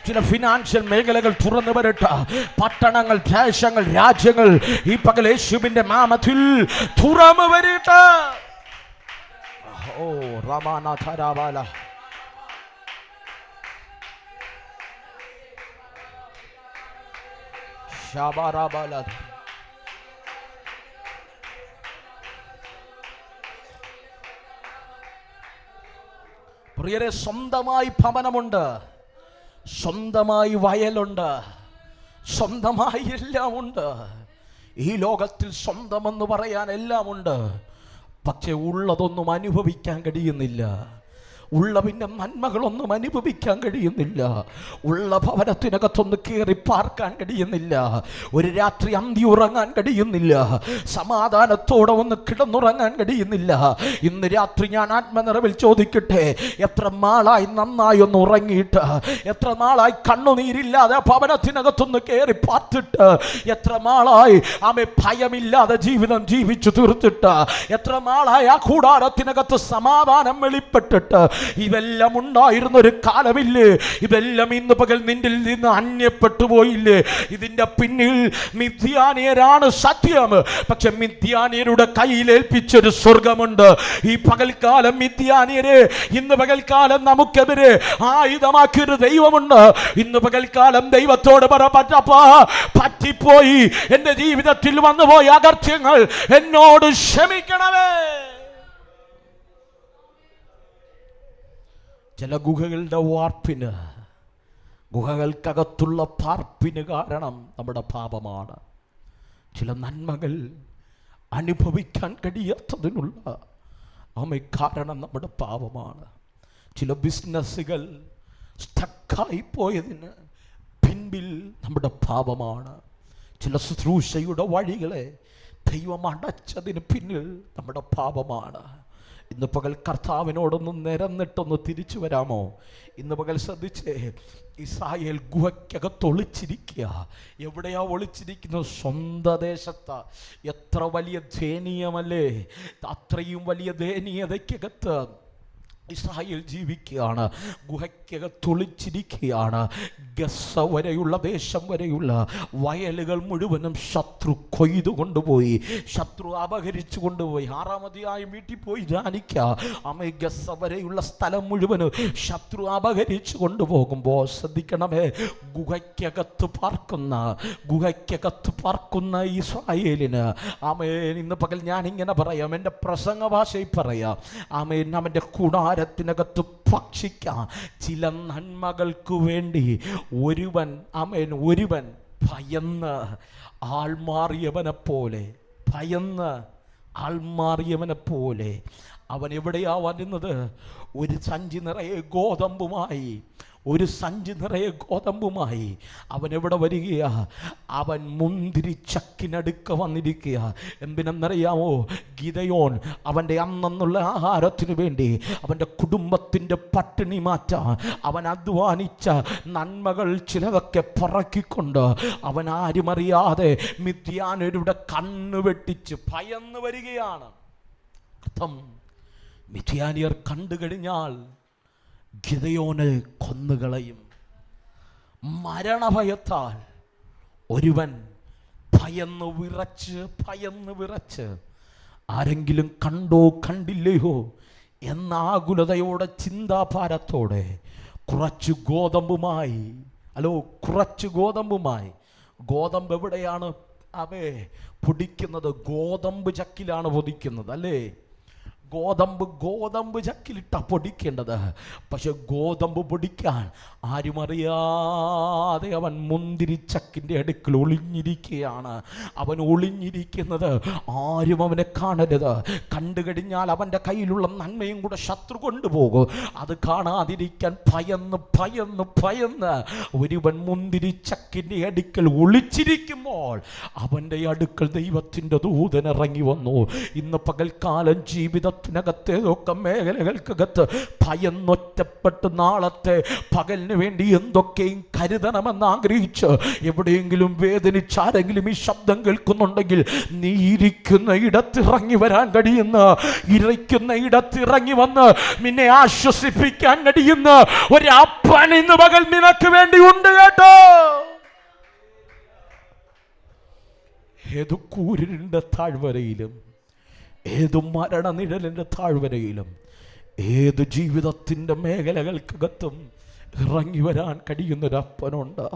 ചില ഫിനാൻഷ്യൽ മേഖലകൾ തുറന്നു വരട്ടെ. പട്ടണങ്ങൾ, ദേശങ്ങൾ, രാജ്യങ്ങൾ ഈ പകൽ യേശുവിന്റെ നാമത്തിൽ തുറന്നു വരട്ടെ. രാമാനാഥരാവാല പ്രിയരെ, സ്വന്തമായി ഭവനമുണ്ട്, സ്വന്തമായി വയലുണ്ട്, സ്വന്തമായി എല്ലാം ഉണ്ട്. ഈ ലോകത്തിൽ സ്വന്തമെന്ന് പറയാൻ എല്ലാം ഉണ്ട്. പക്ഷെ ഉള്ളതൊന്നും അനുഭവിക്കാൻ കഴിയുന്നില്ല. ഉള്ള പിന്നെ നന്മകളൊന്നും അനുഭവിക്കാൻ കഴിയുന്നില്ല. ഉള്ള ഭവനത്തിനകത്തൊന്ന് കയറി പാർക്കാൻ കഴിയുന്നില്ല. ഒരു രാത്രി അന്തി ഉറങ്ങാൻ കഴിയുന്നില്ല. സമാധാനത്തോടെ ഒന്ന് കിടന്നുറങ്ങാൻ കഴിയുന്നില്ല. ഇന്ന് രാത്രി ഞാൻ ആത്മനിറവിൽ ചോദിക്കട്ടെ, എത്ര നാളായി നന്നായി ഒന്ന് ഉറങ്ങിയിട്ട്, എത്ര നാളായി കണ്ണുനീരില്ലാതെ ഭവനത്തിനകത്തൊന്ന് കയറി പാർത്തിട്ട്, എത്ര നാളായി ആമേ ഭയമില്ലാതെ ജീവിതം ജീവിച്ചു തീർത്തിട്ട്, എത്ര നാളായി ആ കൂടാരത്തിനകത്ത് സമാധാനം വെളിപ്പെട്ടിട്ട്, ഇതെല്ലാം ഉണ്ടായിരുന്ന ഒരു കാലമില്ലേ? ഇതെല്ലാം ഇന്ന് പകൽ നിന്നിൽ നിന്ന് അന്യപ്പെട്ടു പോയില്ലേ? ഇതിന്റെ പിന്നിൽ മിഥ്യാനിയരാണ് സത്യം. പക്ഷെ മിഥ്യാനിയരുടെ കയ്യിലേൽപ്പിച്ചൊരു സ്വർഗമുണ്ട്. ഈ പകൽക്കാലം മിഥ്യാനിയരെ ഇന്ന് പകൽക്കാലം നമുക്കെതിരെ ആയുധമാക്കിയൊരു ദൈവമുണ്ട്. ഇന്ന് പകൽക്കാലം ദൈവത്തോട് പറ, പറ്റിപ്പോയി, എന്റെ ജീവിതത്തിൽ വന്നുപോയ അകൃത്യങ്ങൾ എന്നോട് ക്ഷമിക്കണമേ. ചില ഗുഹകളുടെ വാർപ്പിന്, ഗുഹകൾക്കകത്തുള്ള പാർപ്പിന് കാരണം നമ്മുടെ പാപമാണ്. ചില നന്മകൾ അനുഭവിക്കാൻ കഴിയാത്തതിനുള്ള കാരണം നമ്മുടെ പാപമാണ്. ചില ബിസിനസ്സുകൾ സ്റ്റക്കായി പോയതിന് പിൻപിൽ നമ്മുടെ പാപമാണ്. ചില ശുശ്രൂഷയുടെ വഴികളെ ദൈവം അടച്ചതിന് പിന്നിൽ നമ്മുടെ പാപമാണ്. ഇന്ന് പകൽ കർത്താവിനോടൊന്ന് നിരന്നിട്ടൊന്ന് തിരിച്ചു വരാമോ? ഇന്ന് പകൽ ശ്രദ്ധിച്ചേ, ഇസ്രായേൽ ഗുഹയ്ക്കകത്ത് ഒളിച്ചിരിക്കുക. എവിടെയാ ഒളിച്ചിരിക്കുന്നത്? സ്വന്തം ദേശത്ത്. എത്ര വലിയ ദയനീയമല്ലേ! അത്രയും വലിയ ദയനീയതയ്ക്കകത്ത് ഇസ്രായേൽ ജീവിക്കുകയാണ്. ഗുഹയ്ക്കകത്തൊളിച്ചിരിക്കുകയാണ്. ഗസ്സ വരെയുള്ള ദേശം വരെയുള്ള വയലുകൾ മുഴുവനും ശത്രു കൊയ്തു കൊണ്ടുപോയി, ശത്രു അപഹരിച്ചു കൊണ്ടുപോയി. 6-ാം അധ്യായം വീട്ടിൽ പോയി ധ്യാനിക്കുക. ഗസ്സ വരെയുള്ള സ്ഥലം മുഴുവനും ശത്രു അപഹരിച്ചു കൊണ്ടുപോകുമ്പോൾ ശ്രദ്ധിക്കണമേ, ഗുഹയ്ക്കകത്ത് പാർക്കുന്ന ഇസ്രായേലിന് ഇന്ന് പകൽ ഞാനിങ്ങനെ പറയാം, എൻ്റെ പ്രസംഗ ഭാഷയിൽ പറയാം, അവൻ്റെ കൂടാരത്തിനകത്ത് ഭക്ഷിക്കാം ചില നന്മകൾക്ക് വേണ്ടി ഒരുവൻ ഭയന്ന് ആൾമാറിയവനെ പോലെ അവൻ എവിടെയാ വരുന്നത്? ഒരു സഞ്ചി നിറയെ ഗോതമ്പുമായി അവൻ എവിടെ വരികയാ? അവൻ മുന്തിരിച്ചക്കിനടുക്ക വന്നിരിക്കുക. എന്തിനെന്നറിയാമോ? ഗിദെയോൻ അവൻ്റെ അന്നുള്ള ആഹാരത്തിനു വേണ്ടി, അവൻ്റെ കുടുംബത്തിൻ്റെ പട്ടിണി മാറ്റാൻ അവൻ അധ്വാനിച്ച നന്മകൾ ചിലതൊക്കെ പറക്കിക്കൊണ്ട് അവൻ ആരുമറിയാതെ മിഥ്യാന്യരുടെ കണ്ണ് വെട്ടിച്ച് ഭയന്ന് വരികയാണ്. അർത്ഥം, മിഥ്യാനിയർ കണ്ടു കഴിഞ്ഞാൽ ഗിദെയോനെ കൊന്നുകളയും. മരണഭയത്താൽ ഒരുവൻ ഭയന്ന് വിറച്ച് ആരെങ്കിലും കണ്ടോ കണ്ടില്ലയോ എന്ന ആകുലതയോടെ, ചിന്താഭാരത്തോടെ കുറച്ച് ഗോതമ്പുമായി ഗോതമ്പ് എവിടെയാണ് പൊടിക്കുന്നത്? ഗോതമ്പ് ചക്കിലാണ് പൊടിക്കുന്നത്, അല്ലേ? ഗോതമ്പ് ചക്കിലിട്ട പൊടിക്കേണ്ടത്. പക്ഷെ ഗോതമ്പ് പൊടിക്കാൻ ആരുമറിയാതെ അവൻ മുന്തിരിച്ചക്കിൻ്റെ അടുക്കൽ ഒളിഞ്ഞിരിക്കുകയാണ്. അവൻ ഒളിഞ്ഞിരിക്കുന്നത് ആരും അവനെ കാണരുത്. കണ്ടു കഴിഞ്ഞാൽ അവൻ്റെ കയ്യിലുള്ള നന്മയും കൂടെ ശത്രു കൊണ്ടുപോകും. അത് കാണാതിരിക്കാൻ ഭയന്ന് ഒരുവൻ മുന്തിരിച്ചക്കിൻ്റെ അടുക്കൽ ഒളിച്ചിരിക്കുമ്പോൾ അവൻ്റെ അടുക്കൽ ദൈവത്തിൻ്റെ ദൂതൻ ഇറങ്ങി വന്നു. ഇന്ന് പകൽക്കാലം ജീവിതത്തിനകത്തേതൊക്കെ മേഖലകൾക്കകത്ത് ഭയന്നൊറ്റപ്പെട്ട് നാളത്തെ പകലിന് വേണ്ടി എന്തൊക്കെയും കരുതണമെന്ന് ആഗ്രഹിച്ച് എവിടെയെങ്കിലും വേദനിച്ചാരെങ്കിലും ഈ ശബ്ദം കേൾക്കുന്നുണ്ടെങ്കിൽ, നീ ഇരിക്കുന്ന ഇടത്തിറങ്ങി വരാൻ കഴിയുന്ന, ഇടത്തിറങ്ങി വന്ന് നിന്നെ ആശ്വസിപ്പിക്കാൻ കഴിയുന്ന ഒരു അപ്പൻ ഇന്ന് പകൽ നിനക്ക് വേണ്ടി ഉണ്ട് കേട്ടോ. ഏതു കൂരിന്റെ താഴ്വരയിലും, ഏതു മരണനിഴലിൻ്റെ താഴ്വരയിലും, ഏത് ജീവിതത്തിൻ്റെ മേഖലകൾക്കകത്തും ഇറങ്ങി വരാൻ കഴിയുന്നൊരപ്പനുണ്ട്.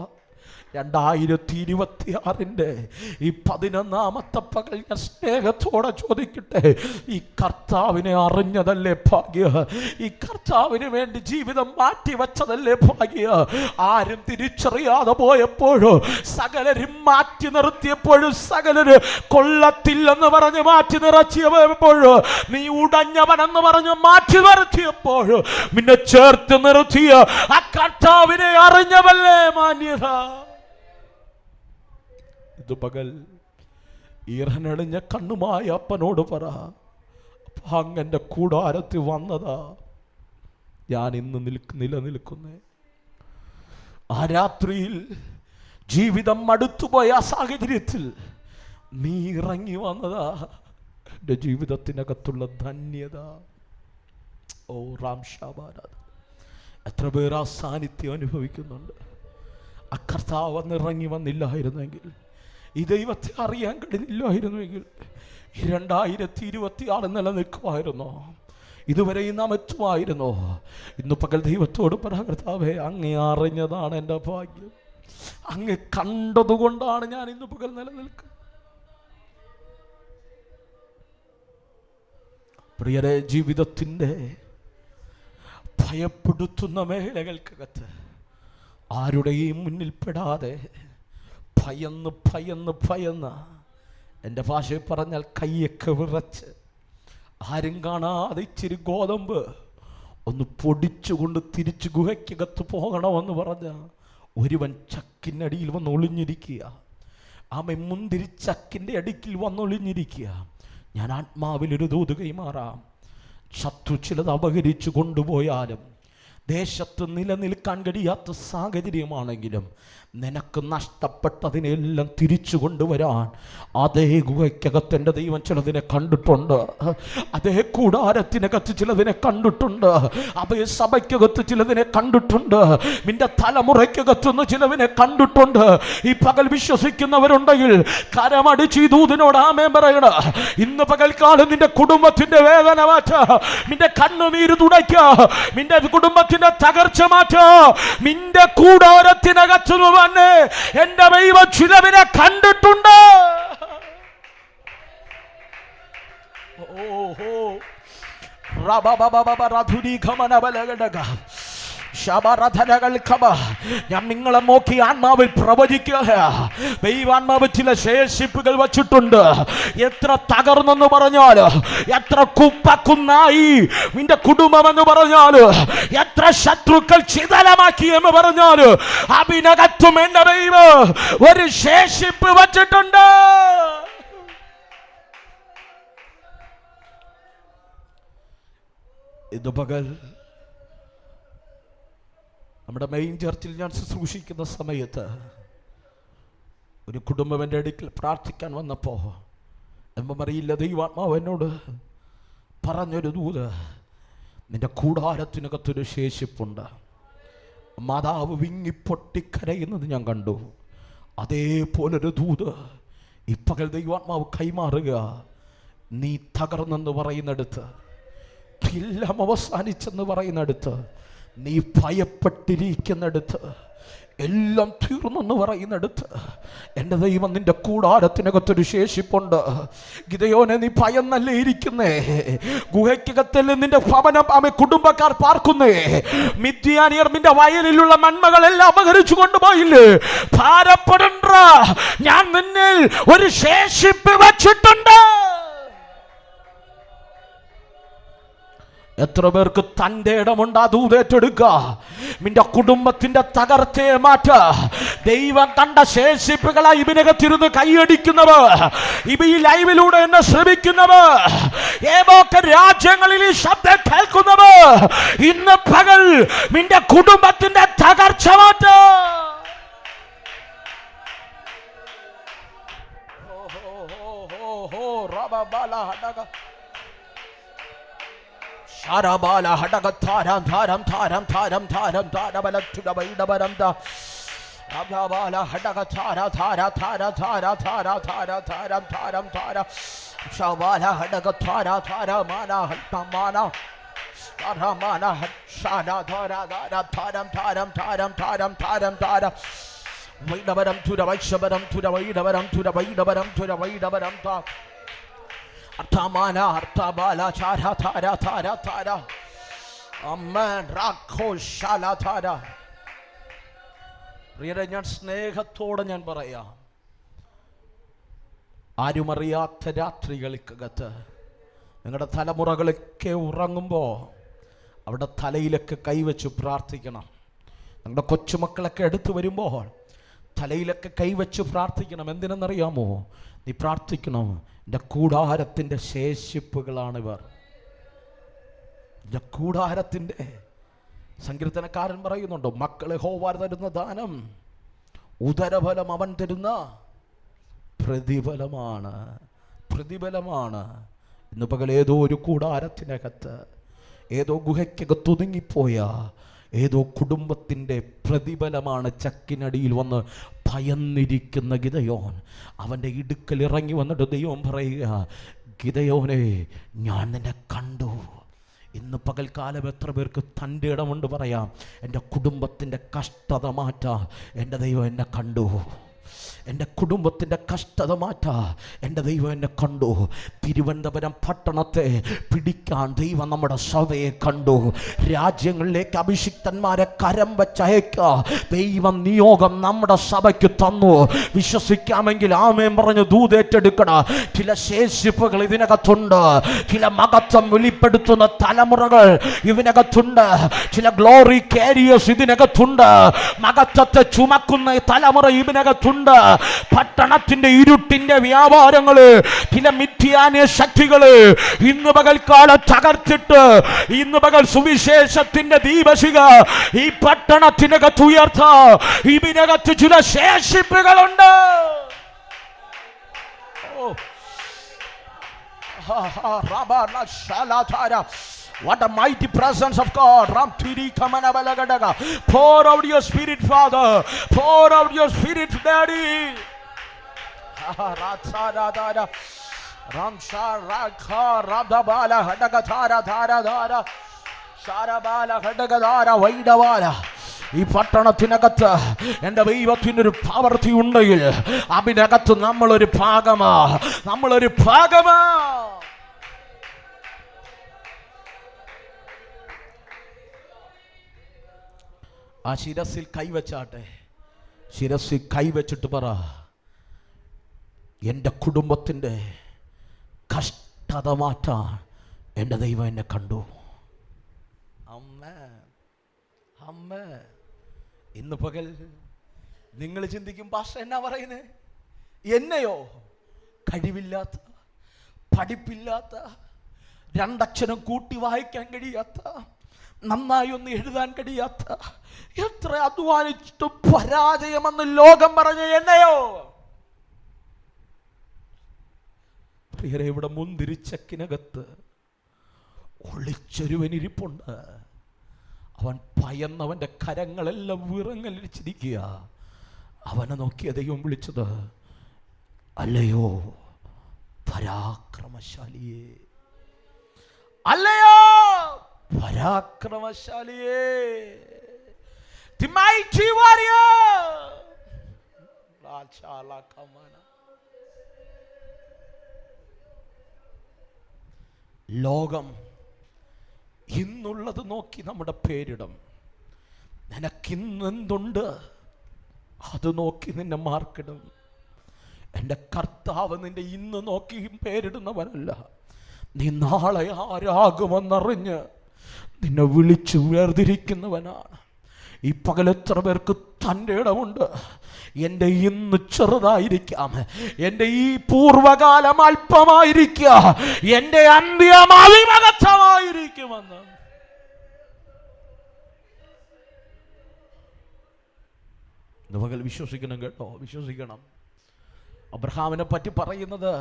2026 ഈ 11ാമത്തെ പകൽ ഞാൻ സ്നേഹത്തോടെ ചോദിക്കട്ടെ, ഈ കർത്താവിനെ അറിഞ്ഞതല്ലേ ഭാഗ്യ? ഈ കർത്താവിന് വേണ്ടി ജീവിതം മാറ്റിവെച്ചതല്ലേ ഭാഗ്യ? ആരും തിരിച്ചറിയാതെ പോയപ്പോഴും, സകലരും മാറ്റി നിർത്തിയപ്പോഴും, സകലര് കൊള്ളത്തില്ലെന്ന് പറഞ്ഞ് മാറ്റി നിറച്ചിയപ്പോഴും, നീ ഉടഞ്ഞവനെന്ന് പറഞ്ഞ് മാറ്റി നിർത്തിയപ്പോഴും നിന്നെ ചേർത്ത് നിർത്തിയ ആ കർത്താവിനെ അറിഞ്ഞവല്ലേ മാന്യത? ഇത് പകൽ ഈറനണിഞ്ഞ കണ്ണുമായ അപ്പനോട് പറ, അങ്ങന്റെ കൂടാരത്തിൽ വന്നതാ ഞാൻ ഇന്ന് നിലനിൽക്കുന്നേ. ആ രാത്രിയിൽ ജീവിതം മടുത്തുപോയ ആ സാഹചര്യത്തിൽ നീ ഇറങ്ങി വന്നതാ എൻ്റെ ജീവിതത്തിനകത്തുള്ള ധന്യത. ഓ റാം ഷാബാനാഥ്. എത്ര പേർ ആ സാന്നിധ്യം അനുഭവിക്കുന്നുണ്ട്. ആ കർത്താവ് വന്നിറങ്ങി വന്നില്ലായിരുന്നെങ്കിൽ, ഈ ദൈവത്തെ അറിയാൻ കഴിഞ്ഞില്ലായിരുന്നുവെങ്കിൽ 2026 നിലനിൽക്കുമായിരുന്നോ? ഇതുവരെയും നാം എത്തുമായിരുന്നോ? ഇന്ന് പകൽ ദൈവത്തോട് പറ, കർത്താവേ, അങ്ങേ അറിഞ്ഞതാണ് എൻ്റെ ഭാഗ്യം, അങ്ങേ കണ്ടതുകൊണ്ടാണ് ഞാൻ ഇന്ന് പകൽ നിലനിൽക്കുന്നത്. പ്രിയരെ, ജീവിതത്തിൻ്റെ ഭയപ്പെടുത്തുന്ന മേഖലകൾക്കകത്ത് ആരുടെയും മുന്നിൽപ്പെടാതെ ഭയന്ന് ഭയന്ന് ഭയന്ന്, എൻ്റെ ഭാഷയിൽ പറഞ്ഞാൽ കയ്യൊക്കെ വിറച്ച്, ആരും കാണാതെ ഇച്ചിരി ഗോതമ്പ് ഒന്ന് പൊടിച്ചുകൊണ്ട് തിരിച്ച് ഗുഹയ്ക്കകത്ത് പോകണമെന്ന് പറഞ്ഞ ഒരുവൻ ചക്കിനടിയിൽ വന്ന് ഒളിഞ്ഞിരിക്കുക. ആമ മുന്തിരി ചക്കിൻ്റെ അടുക്കിൽ വന്നൊളിഞ്ഞിരിക്കുക. ഞാൻ ആത്മാവിലൊരു ദൂത് കൈമാറാം. ശത്രു ചിലത് അപഹരിച്ചു കൊണ്ടുപോയാലും, ദേശത്ത് നിലനിൽക്കാൻ കഴിയാത്ത സാഹചര്യമാണെങ്കിലും, നിനക്ക് നഷ്ടപ്പെട്ടതിനെല്ലാം തിരിച്ചു കൊണ്ടുവരാൻ അതേ ഗുഹയ്ക്കകത്ത് എൻ്റെ ദൈവം ചിലതിനെ കണ്ടിട്ടുണ്ട്. അതേ കൂടാരത്തിനകത്ത് ചിലതിനെ കണ്ടിട്ടുണ്ട്. അതേ സഭയ്ക്കകത്ത് ചിലതിനെ കണ്ടിട്ടുണ്ട്. നിന്റെ തലമുറയ്ക്കകത്തുനിന്ന് ചിലതിനെ കണ്ടിട്ടുണ്ട്. ഈ പകൽ വിശ്വസിക്കുന്നവരുണ്ടെങ്കിൽ കരമടിച്ച് ഈ ദൂതിനോട് ആമേൻ പറയണ. ഇന്ന് പകൽക്കാലം നിന്റെ കുടുംബത്തിന്റെ വേദന മാറ്റ, നിന്റെ കണ്ണുനീര് തുടയ്ക്ക, നിന്റെ കുടുംബത്തിന്റെ തകർച്ച മാറ്റ. നിന്റെ കൂടാരത്തിനകത്ത് എന്റെ ദൈവം ചിലവിനെ കണ്ടിട്ടുണ്ട്. ഓഹോ ഞാൻ നിങ്ങളെ നോക്കി ആത്മാവിൽ പ്രവചിക്കുക. ദൈവാത്മാവ് ചില ശേഷിപ്പുകൾ വച്ചിട്ടുണ്ട്. എത്ര തകർന്നെന്ന് പറഞ്ഞാൽ, എത്ര കുപ്പക്കുന്നായി നിന്റെ കുടുംബമെന്ന് പറഞ്ഞാൽ, എത്ര ശത്രുക്കൾ ചിതലമാക്കി എന്ന് പറഞ്ഞാൽ, അതിനകത്തും എന്റെ ദൈവം ഒരു ശേഷിപ്പ് വച്ചിട്ടുണ്ട്. ഇത് പകൽ നമ്മുടെ മെയിൻ ചർച്ചിൽ ഞാൻ ശുശ്രൂഷിക്കുന്ന സമയത്ത് ഒരു കുടുംബം എൻ്റെ അടുക്കൽ പ്രാർത്ഥിക്കാൻ വന്നപ്പോൾ അറിയില്ല, ദൈവാത്മാവ് എന്നോട് പറഞ്ഞൊരു ദൂത്, നിന്റെ കൂടാരത്തിനകത്തൊരു ശേഷിപ്പുണ്ട്. മാതാവ് വിങ്ങിപ്പൊട്ടിക്കരയുന്നത് ഞാൻ കണ്ടു. അതേപോലൊരു ദൂത് ഈ പകൽ ദൈവാത്മാവ് കൈമാറുക. നീ തകർന്നെന്ന് പറയുന്നിടത്ത്, എല്ലാം അവസാനിച്ചെന്ന് പറയുന്നിടത്ത്, നീ ഭയപ്പെട്ടിരിക്കുന്നിടത്ത്, എല്ലാം തീർന്നെന്ന് പറയുന്നിടത്ത്, എൻ്റെ ദൈവം നിന്റെ കൂടാരത്തിനകത്തൊരു ശേഷിപ്പുണ്ട്. ഗിദെയോനെ, നീ ഭയന്നല്ലേ ഇരിക്കുന്നേ? ഗുഹയ്ക്കകത്തല്ലേ നിന്റെ ഭവനം കുടുംബക്കാർ പാർക്കുന്നേ? മിദ്യാനിയർ നിന്റെ വയലിലുള്ള നന്മകളെല്ലാം അപഹരിച്ചു കൊണ്ടുപോയില്ലേ? ഭാരപ്പെടണ്ട, ഞാൻ നിന്നിൽ ഒരു ശേഷിപ്പ് വച്ചിട്ടുണ്ട്. എത്ര പേർക്ക് തൻ്റെ ഇടമുണ്ട്? ആ ദൂതേറ്റെടുക്കുക. നിന്റെ കുടുംബത്തിന്റെ തകർച്ചയെ മാറ്റ. ദൈവം കണ്ട ശേഷിപ്പുകളായി ഇതിനകത്തിരുന്ന് കൈയടിക്കുന്നവർ, ഇവ ഈ ലൈവിലൂടെ എന്നെ ശ്രമിക്കുന്നവർ, ഏതൊക്കെ രാജ്യങ്ങളിൽ ഈ ശബ്ദം കേൾക്കുന്നവർ, ഇന്ന് പകൽ നിന്റെ കുടുംബത്തിന്റെ തകർച്ച മാറ്റ. Sharabala hadaga tharam tharam tharam tharam tharam tharabala tudabaidavaram da Rabala hadaga thara thara thara thara thara thara tharam tharam thara Shabala hadaga thara thara mana hattamana Taramana shana thara thara tharam tharam tharam tharam tharam thara Vaidavaram tudabaishabaram tudabaidavaram tudabaidavaram tudabaidavaram ta Artamana artabala chara thara thara thara Amen rakho shala thara പ്രിയരെ, ഞാൻ സ്നേഹത്തോടെ ഞാൻ പറയാം, ആരുമറിയാത്ത രാത്രികൾക്കകത്ത് നിങ്ങളുടെ തലമുറകളൊക്കെ ഉറങ്ങുമ്പോൾ അവിടെ തലയിലൊക്കെ കൈവച്ച് പ്രാർത്ഥിക്കണം. നിങ്ങളുടെ കൊച്ചുമക്കളൊക്കെ എടുത്തു വരുമ്പോൾ തലയിലൊക്കെ കൈവച്ച് പ്രാർത്ഥിക്കണം. എന്തിനെന്നറിയാമോ? നീ പ്രാർത്ഥിക്കണം, എൻ്റെ കൂടാരത്തിൻ്റെ ശേഷിപ്പുകളാണിവർ. എൻ്റെ കൂടാരത്തിൻ്റെ സങ്കീർത്തനക്കാരൻ പറയുന്നുണ്ട്, മക്കളെ യഹോവ തരുന്ന ദാനം ഉദരഫലം അവൻ തരുന്ന പ്രതിഫലമാണ്. പ്രതിഫലമാണ്. ഇന്ന് പകൽ ഏതോ ഒരു കൂടാരത്തിനകത്ത് ഏതോ ഗുഹയ്ക്കകത്ത് ഒതുങ്ങിപ്പോയ ഏതോ കുടുംബത്തിൻ്റെ പ്രതിഫലമാണ് ചക്കിനടിയിൽ വന്ന് ഭയന്നിരിക്കുന്ന ഗിദെയോൻ. അവൻ്റെ ഇടുക്കൽ ഇറങ്ങി വന്നിട്ട് ദൈവം പറയുക, ഗിദെയോനെ, ഞാൻ നിന്നെ കണ്ടു. ഇന്ന് പകൽക്കാലം എത്ര പേർക്ക് തൻ്റെ ഇടമുണ്ട് പറയാം, എൻ്റെ കുടുംബത്തിൻ്റെ കഷ്ടത മാറ്റാൻ എൻ്റെ ദൈവം എന്നെ കണ്ടു. എൻ്റെ കുടുംബത്തിൻ്റെ കഷ്ടത മാറ്റാ എൻ്റെ ദൈവം എന്നെ കണ്ടു. തിരുവനന്തപുരം പട്ടണത്തെ പിടിക്കാൻ ദൈവം നമ്മുടെ സഭയെ കണ്ടു. രാജ്യങ്ങളിലേക്ക് അഭിഷിക്തന്മാരെ കരം വെച്ചയക്കുക ദൈവം നിയോഗം നമ്മുടെ സഭയ്ക്ക് തന്നു. വിശ്വസിക്കാമെങ്കിൽ ആമേൻ പറഞ്ഞ് ദൂതേറ്റെടുക്കണ ചില ശേഷിപ്പുകൾ ഇതിനകത്തുണ്ട്. ചില മഹത്വം വെളിപ്പെടുത്തുന്ന തലമുറകൾ ഇതിനകത്തുണ്ട്. ചില ഗ്ലോറി കാരിയേഴ്സ് ഇതിനകത്തുണ്ട്. മഹത്വത്തെ ചുമക്കുന്ന തലമുറ ഇതിനകത്തുണ്ട്. പട്ടണത്തിന്റെ ഇരുട്ടിന്റെ വ്യാപാരങ്ങള്, ചില മിഥ്യാന്യ ശക്തികള് ഇന്ന് പകൽക്കാലം തകർത്തിട്ട് ഇന്ന് പകൽ സുവിശേഷത്തിന്റെ ദീപശിഖ ഈ പട്ടണത്തിനകത്ത് ഉയർത്താ. ഇതിനകത്ത് ചില ശേഷിപ്പുകളുണ്ട്. What a mighty presence of God. Ram Thiri Kamana Balagadaga. Pour out your spirit, Father. Pour out your spirit, Daddy. Ratsa Radada. Ram Sharakha Radabala Hadagatara Dhara Dhara. Sharabala Hadagadara Vaidavara. ഈ പട്ടണത്തിനകത്ത് എൻ്റെ ദൈവത്തിനൊരു പ്രവൃത്തി ഉണ്ടെങ്കിൽ അതിനകത്ത് നമ്മളൊരു ഭാഗമാ. ആ ശിരസിൽ കൈവച്ചാട്ടെ. ശിരസിൽ കൈവച്ചിട്ട് പറ, എൻ്റെ കുടുംബത്തിൻ്റെ കഷ്ടത മാറ്റാൻ എൻ്റെ ദൈവം എന്നെ കണ്ടു. അമ്മ ഇന്ന് പകൽ നിങ്ങൾ ചിന്തിക്കും, പാസ്റ്റർ എന്നാ പറയുന്നേ? എന്നെയോ? കഴിവില്ലാത്ത, പഠിപ്പില്ലാത്ത, രണ്ടക്ഷരം കൂട്ടി വായിക്കാൻ കഴിയാത്ത, നന്നായി ഒന്ന് എഴുതാൻ കഴിയാത്ത, എത്ര അധ്വാനിച്ചിട്ടും പരാജയമെന്ന് ലോകം പറഞ്ഞ എന്നെയോ? പ്രിയരെ, ഇവിടെ മുന്തിരിച്ചക്കിനകത്ത് ഒളിച്ചൊരുവനിരിപ്പുണ്ട്. അവൻ ഭയന്നവൻ്റെ കരങ്ങളെല്ലാം വിറങ്ങലിച്ചിരിക്കുക. അവനെ നോക്കിയ ദൈവം വിളിച്ചത്, അല്ലയോ പരാക്രമശാലിയേ, അല്ലയോ പരാക്രമശാലിയേ, the mighty warrior. ലോകം ഇന്നുള്ളത് നോക്കി നമ്മുടെ പേരിടും. നിനക്കിന്നെന്തുണ്ട് അത് നോക്കി നിന്നെ മാർക്കിടും. എൻ്റെ കർത്താവ് നിന്റെ ഇന്ന് നോക്കി പേരിടുന്നവനല്ല. നീ നാളെ ആരാകുമെന്നറിഞ്ഞ് നിന്നെ വിളിച്ചു വേർതിരിക്കുന്നവനാണ്. ഈ പകൽ എത്ര പേർക്ക് തൻ്റെ ഇടമുണ്ട്? എൻ്റെ ഇന്ന് ചെറുതായിരിക്കാം, എൻ്റെ ഈ പൂർവകാലം അല്പമായിരിക്കുക, എൻ്റെ അന്ത്യം അതിമഹത്തമായിരിക്കുമെന്ന്. ഇന്ന് പകൽ വിശ്വസിക്കണം കേട്ടോ, വിശ്വസിക്കണം. അബ്രഹാമിനെ പറ്റി പറയുന്നത്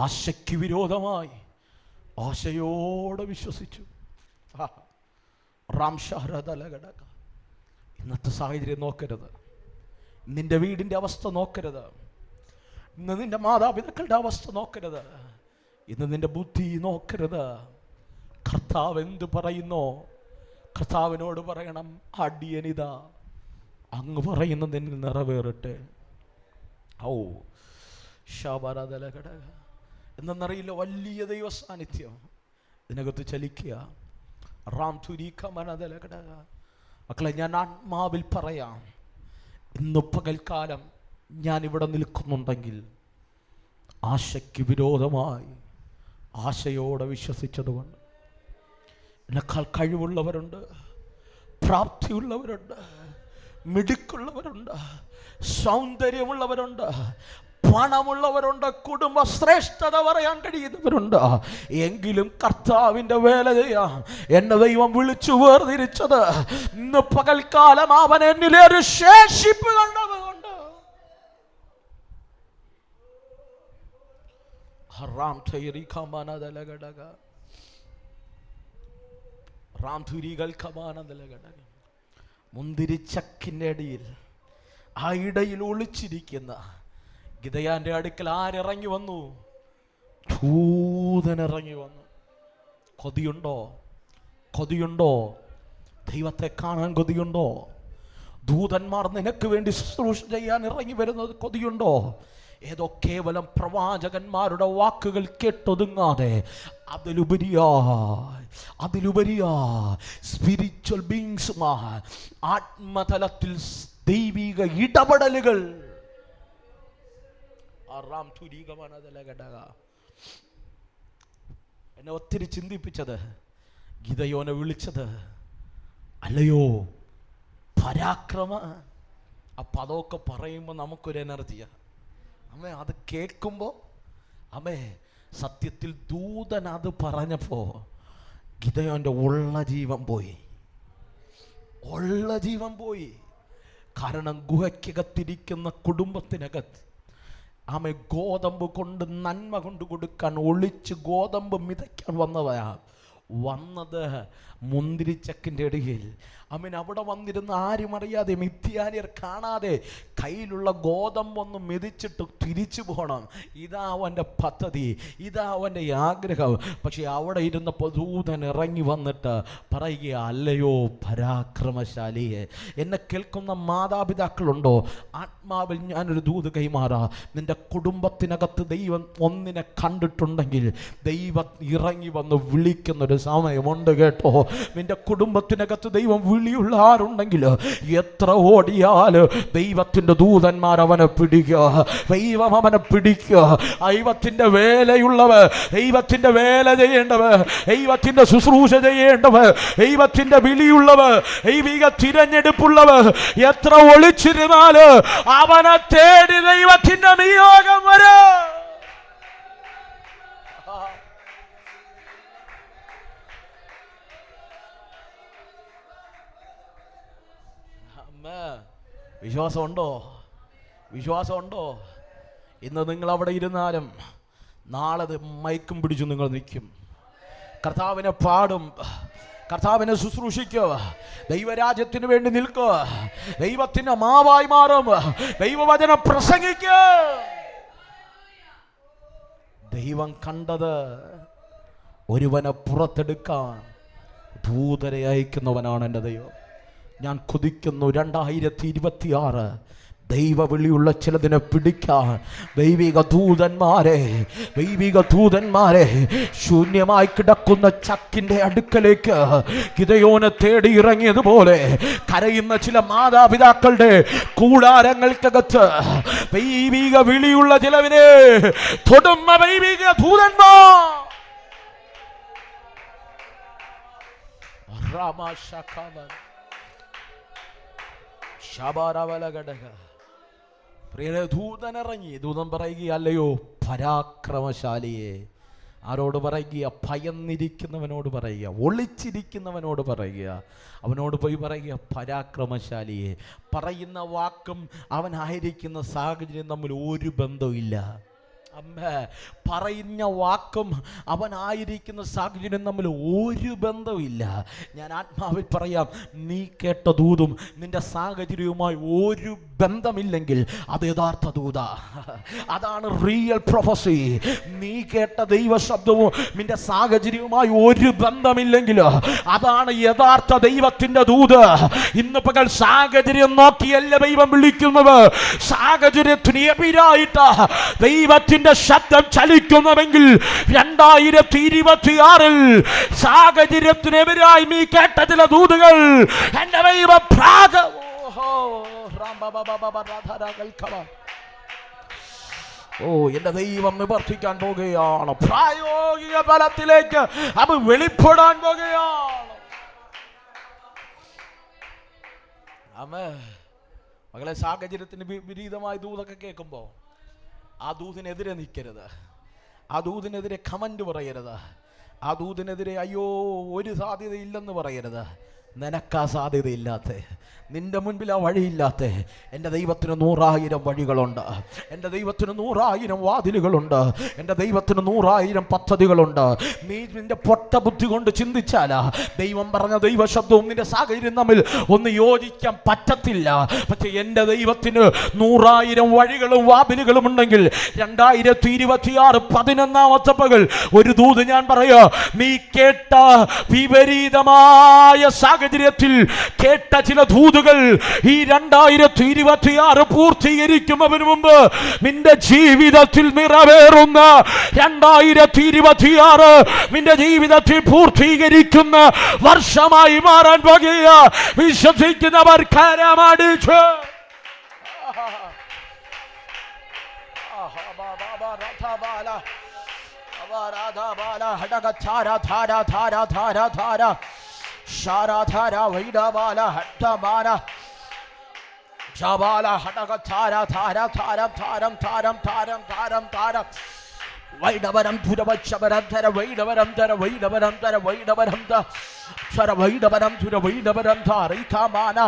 ആശയ്ക്ക് വിരോധമായി ആശയോടെ വിശ്വസിച്ചു. ഇന്നത്തെ സാഹചര്യം നോക്കരുത്, നിന്റെ വീടിൻ്റെ അവസ്ഥ നോക്കരുത്, ഇന്ന് നിന്റെ മാതാപിതാക്കളുടെ അവസ്ഥ നോക്കരുത്, ഇന്ന് നിന്റെ ബുദ്ധി നോക്കരുത്. കർത്താവ് എന്ത് പറയുന്നോ കർത്താവിനോട് പറയണം, അടിയനിതാ അങ്ങ് പറയുന്നതിന് നിറവേറട്ടെ. ഓ ശാബാരാധലഘടക എന്നറിയില്ല, വലിയ ദൈവ സാന്നിധ്യം ഇതിനകത്ത് ചലിക്കുക. റാം തുരീഖമനധലഘടക. മക്കളെ, ഞാൻ ആത്മാവിൽ പറയാം, ഇന്ന് പകൽക്കാലം ഞാൻ ഇവിടെ നിൽക്കുന്നുണ്ടെങ്കിൽ ആശയ്ക്ക് വിരോധമായി ആശയോടെ വിശ്വസിച്ചതുകൊണ്ട്. എന്നെക്കാൾ കഴിവുള്ളവരുണ്ട്, പ്രാപ്തിയുള്ളവരുണ്ട്, മിടുക്കുള്ളവരുണ്ട്, സൗന്ദര്യമുള്ളവരുണ്ട്, പണമുള്ളവരുണ്ട്, കുടുംബ ശ്രേഷ്ഠത പറയാൻ കഴിയുന്നവരുണ്ട്. എങ്കിലും കർത്താവിൻ്റെ വേല ചെയ്യാൻ എന്നെ ദൈവം വിളിച്ചു വേർതിരിച്ചത് ഇന്ന് പകൽക്കാലം അവൻ എന്നിലെ ഒരു ശേഷിപ്പ് കണ്ടതുകൊണ്ട്. മുന്തിരിച്ചക്കിൻ്റെ അടിയിൽ ആ ഇടയിൽ ഒളിച്ചിരിക്കുന്ന ഗിദെയോന്റെ അടുക്കൽ ആരിറങ്ങി വന്നു? ദൂതനിറങ്ങി വന്നു. കൊതിയുണ്ടോ? കൊതിയുണ്ടോ? ദൈവത്തെ കാണാൻ കൊതിയുണ്ടോ? ദൂതന്മാർ നിനക്ക് വേണ്ടി ശുശ്രൂഷ ചെയ്യാൻ ഇറങ്ങി വരുന്നത് കൊതിയുണ്ടോ? ഏതോ കേവലം പ്രവാചകന്മാരുടെ വാക്കുകൾ കേട്ടൊതുങ്ങാതെ അതിലുപരിയാ സ്പിരിച്വൽ ബീയിങ്സുമായി ആത്മതലത്തിൽ ദൈവിക ഇടപെടലുകൾ. എന്നെ ഒത്തിരി ചിന്തിപ്പിച്ചത്, ഗിദെയോനെ വിളിച്ചത് അല്ലയോ പരാക്രമ. അപ്പം അതൊക്കെ പറയുമ്പോൾ നമുക്കൊരു എനർജിയാ. അമ്മേ അത് കേൾക്കുമ്പോൾ അമ്മേ സത്യത്തിൽ ദൂതൻ അത് പറഞ്ഞപ്പോൾ ഗിദെയോന്റെ ഉള്ള ജീവൻ പോയി. കാരണം ഗുഹയ്ക്കകത്തിരിക്കുന്ന കുടുംബത്തിനകത്ത് ആമെ ഗോതമ്പ് കൊണ്ട് നന്മ കൊണ്ട് കൊടുക്കാൻ ഒളിച്ച് ഗോതമ്പ് മിതയ്ക്കാൻ വന്നത് മുന്തിരിച്ചക്കിൻ്റെ ഇടയിൽ. അവിടെ വന്നിരുന്ന് ആരും അറിയാതെ, മിഥ്യാനിയർ കാണാതെ കയ്യിലുള്ള ഗോതമ്പൊന്ന് മെതിച്ചിട്ട് തിരിച്ചു പോകണം. ഇതാ അവൻ്റെ പദ്ധതി, ഇതാ അവൻ്റെ ആഗ്രഹം. പക്ഷെ അവിടെ ഇരുന്നപ്പോൾ ദൂതൻ ഇറങ്ങി വന്നിട്ട് പറയുക, അല്ലയോ പരാക്രമശാലിയെ. എന്നെ കേൾക്കുന്ന മാതാപിതാക്കളുണ്ടോ? ആത്മാവിൽ ഞാനൊരു ദൂത് കൈമാറാ. നിന്റെ കുടുംബത്തിനകത്ത് ദൈവം ഒന്നിനെ കണ്ടിട്ടുണ്ടെങ്കിൽ ദൈവം ഇറങ്ങി വന്ന് വിളിക്കുന്നൊരു സമയമുണ്ട് കേട്ടോ. നിന്റെ കുടുംബത്തിനകത്ത് ദൈവം വിളിയുള്ള ആരുണ്ടെങ്കിൽ എത്ര ഓടിയാൽ ദൈവത്തിന്റെ ദൂതന്മാർ അവനെ പിടിക്കുക, ദൈവം അവനെ പിടിക്കുക. ദൈവത്തിന്റെ വേലയുള്ളവർ, ദൈവത്തിന്റെ വേല ചെയ്യേണ്ടവർ, ദൈവത്തിന്റെ ശുശ്രൂഷ ചെയ്യേണ്ടവർ, ദൈവത്തിന്റെ വിളിയുള്ളവർ, ദൈവിക തിരഞ്ഞെടുപ്പുള്ളവർ എത്ര ഒളിച്ചിരുന്നാല് അവനെ തേടി ദൈവത്തിന്റെ നിയോഗം വരും. വിശ്വാസമുണ്ടോ? ഇന്ന് നിങ്ങൾ അവിടെ ഇരുന്നാലും നാളെ മയക്കും പിടിച്ചു നിങ്ങൾ നിൽക്കും. കർത്താവിനെ പാടും, കർത്താവിനെ ശുശ്രൂഷിക്കുക, ദൈവരാജ്യത്തിന് വേണ്ടി നിൽക്കുക, ദൈവത്തിന്റെ മാവായി മാറും, ദൈവവചനം പ്രസംഗിക്കുക. ദൈവം കണ്ടത് ഒരുവനെ പുറത്തെടുക്കാൻ ദൂതരെ അയക്കുന്നവനാണ് എൻ്റെ ദൈവം. ഞാൻ കൊതിക്കുന്നു 2026 ദൈവവിളിയുള്ള ചിലതിനെ പിടിക്കാൻ ദൈവിക ദൂതന്മാരെ ശൂന്യമായി കിടക്കുന്ന ചക്കിന്റെ അടുക്കലേക്ക് ഗിദെയോനെ തേടി ഇറങ്ങിയതുപോലെ കരയുന്ന ചില മാതാപിതാക്കളുടെ കൂടാരങ്ങൾക്കകത്ത് ദൈവിക വിളിയുള്ള ചിലവിനെ തൊടുന്ന ദൈവിക ദൂതന്മാർ. ദൂതനിറങ്ങി. ദൂതൻ പറയുക, അല്ലയോ പരാക്രമശാലിയെ. ആരോട് പറയുക? ഭയന്നിരിക്കുന്നവനോട് പറയുക, ഒളിച്ചിരിക്കുന്നവനോട് പറയുക. അവനോട് പോയി പറയുക, പരാക്രമശാലിയെ. പറയുന്ന വാക്കും അവനായിരിക്കുന്ന സാഹചര്യം തമ്മിൽ ഒരു ബന്ധമില്ല. പറയുന്ന വാക്കും അവനായിരിക്കുന്ന സാഹചര്യം തമ്മിൽ ഒരു ബന്ധമില്ല. ഞാൻ ആത്മാവിൽ പറയാം, നീ കേട്ട ദൂതും നിന്റെ സാഹചര്യവുമായി ഒരു ബന്ധമില്ലെങ്കിൽ അത് യഥാർത്ഥ ദൂത. അതാണ് റിയൽ പ്രൊഫസി. നീ കേട്ട ദൈവശബ്ദവും നിന്റെ സാഹചര്യവുമായി ഒരു ബന്ധമില്ലെങ്കിൽ അതാണ് യഥാർത്ഥ ദൈവത്തിന്റെ ദൂത്. ഇന്ന് പകൽ സാഹചര്യം നോക്കിയല്ല ദൈവം വിളിക്കുന്നത്. സാഹചര്യത്തിന് എതിരായിട്ട് ദൈവത്തിന്റെ ശബ്ദം ചലിക്കുന്നുവെങ്കിൽ 2026 സാഹചര്യത്തിനെതിരായി നീ കേട്ട ചില ദൂതുകൾ എന്റെ ദൈവം എന്റെ ദൈവം നിവർത്തിക്കാൻ പോകുകയാണ്. പ്രായോഗിക ബലത്തിലേക്ക് അത് വെളിപ്പെടാൻ പോകുകയാണ്. മകളെ, സാഹചര്യത്തിന് വിപരീതമായ ദൂതൊക്കെ കേൾക്കുമ്പോ ആ ദൂതിനെതിരെ നിൽക്കരുത്. ആ ദൂതിനെതിരെ കമന്റ് പറയരുത്. ആ ദൂതിനെതിരെ അയ്യോ ഒരു സാധ്യതയില്ലെന്ന് പറയരുത്. നിനക്കാ സാധ്യതയില്ലാത്ത, നിന്റെ മുൻപിൽ ആ വഴിയില്ലാത്ത, എൻ്റെ ദൈവത്തിന് 100,000 വഴികളുണ്ട്. എൻ്റെ ദൈവത്തിന് 100,000 വാതിലുകളുണ്ട്. എൻ്റെ ദൈവത്തിന് 100,000 പദ്ധതികളുണ്ട്. നീ നിന്റെ പൊട്ട ബുദ്ധി കൊണ്ട് ചിന്തിച്ചാലാ ദൈവം പറഞ്ഞ ദൈവശബ്ദവും നിന്റെ സാഹചര്യം തമ്മിൽ ഒന്ന് യോജിക്കാൻ പറ്റത്തില്ല. പക്ഷെ എൻ്റെ ദൈവത്തിന് 100,000 വഴികളും വാതിലുകളും ഉണ്ടെങ്കിൽ 2026 11-ാമത്തെ പകൽ ഒരു ദൂത് ഞാൻ പറയാ, നീ കേട്ട വിപരീതമായ സാഹചര്യത്തിൽ കേട്ട ചില ദൂതുകൾ ഈ 2026 പൂർത്തീകരിക്കുന്നതിന് മുമ്പ് നിന്റെ ജീവിതത്തിൽ നിറവേറുന്ന 2026 നിന്റെ ജീവിതത്തിൽ പൂർത്തീകരിക്കുന്ന വർഷമായി മാറാൻ പോകുക. വിശ്വസിക്കുന്നവർ കരമടിച്ച് Sharadhara Vidabala Hattamana Shabala Hataka Tara Tara Taram Taram Taram Taram Taram Taram Vaidabaram Pudaba Shabaram Tara Vaidabaram Tara Vaidabaram Tara Vaidabaram Tara Shara Vaidabaram to the Vaidabaram Tarika Mana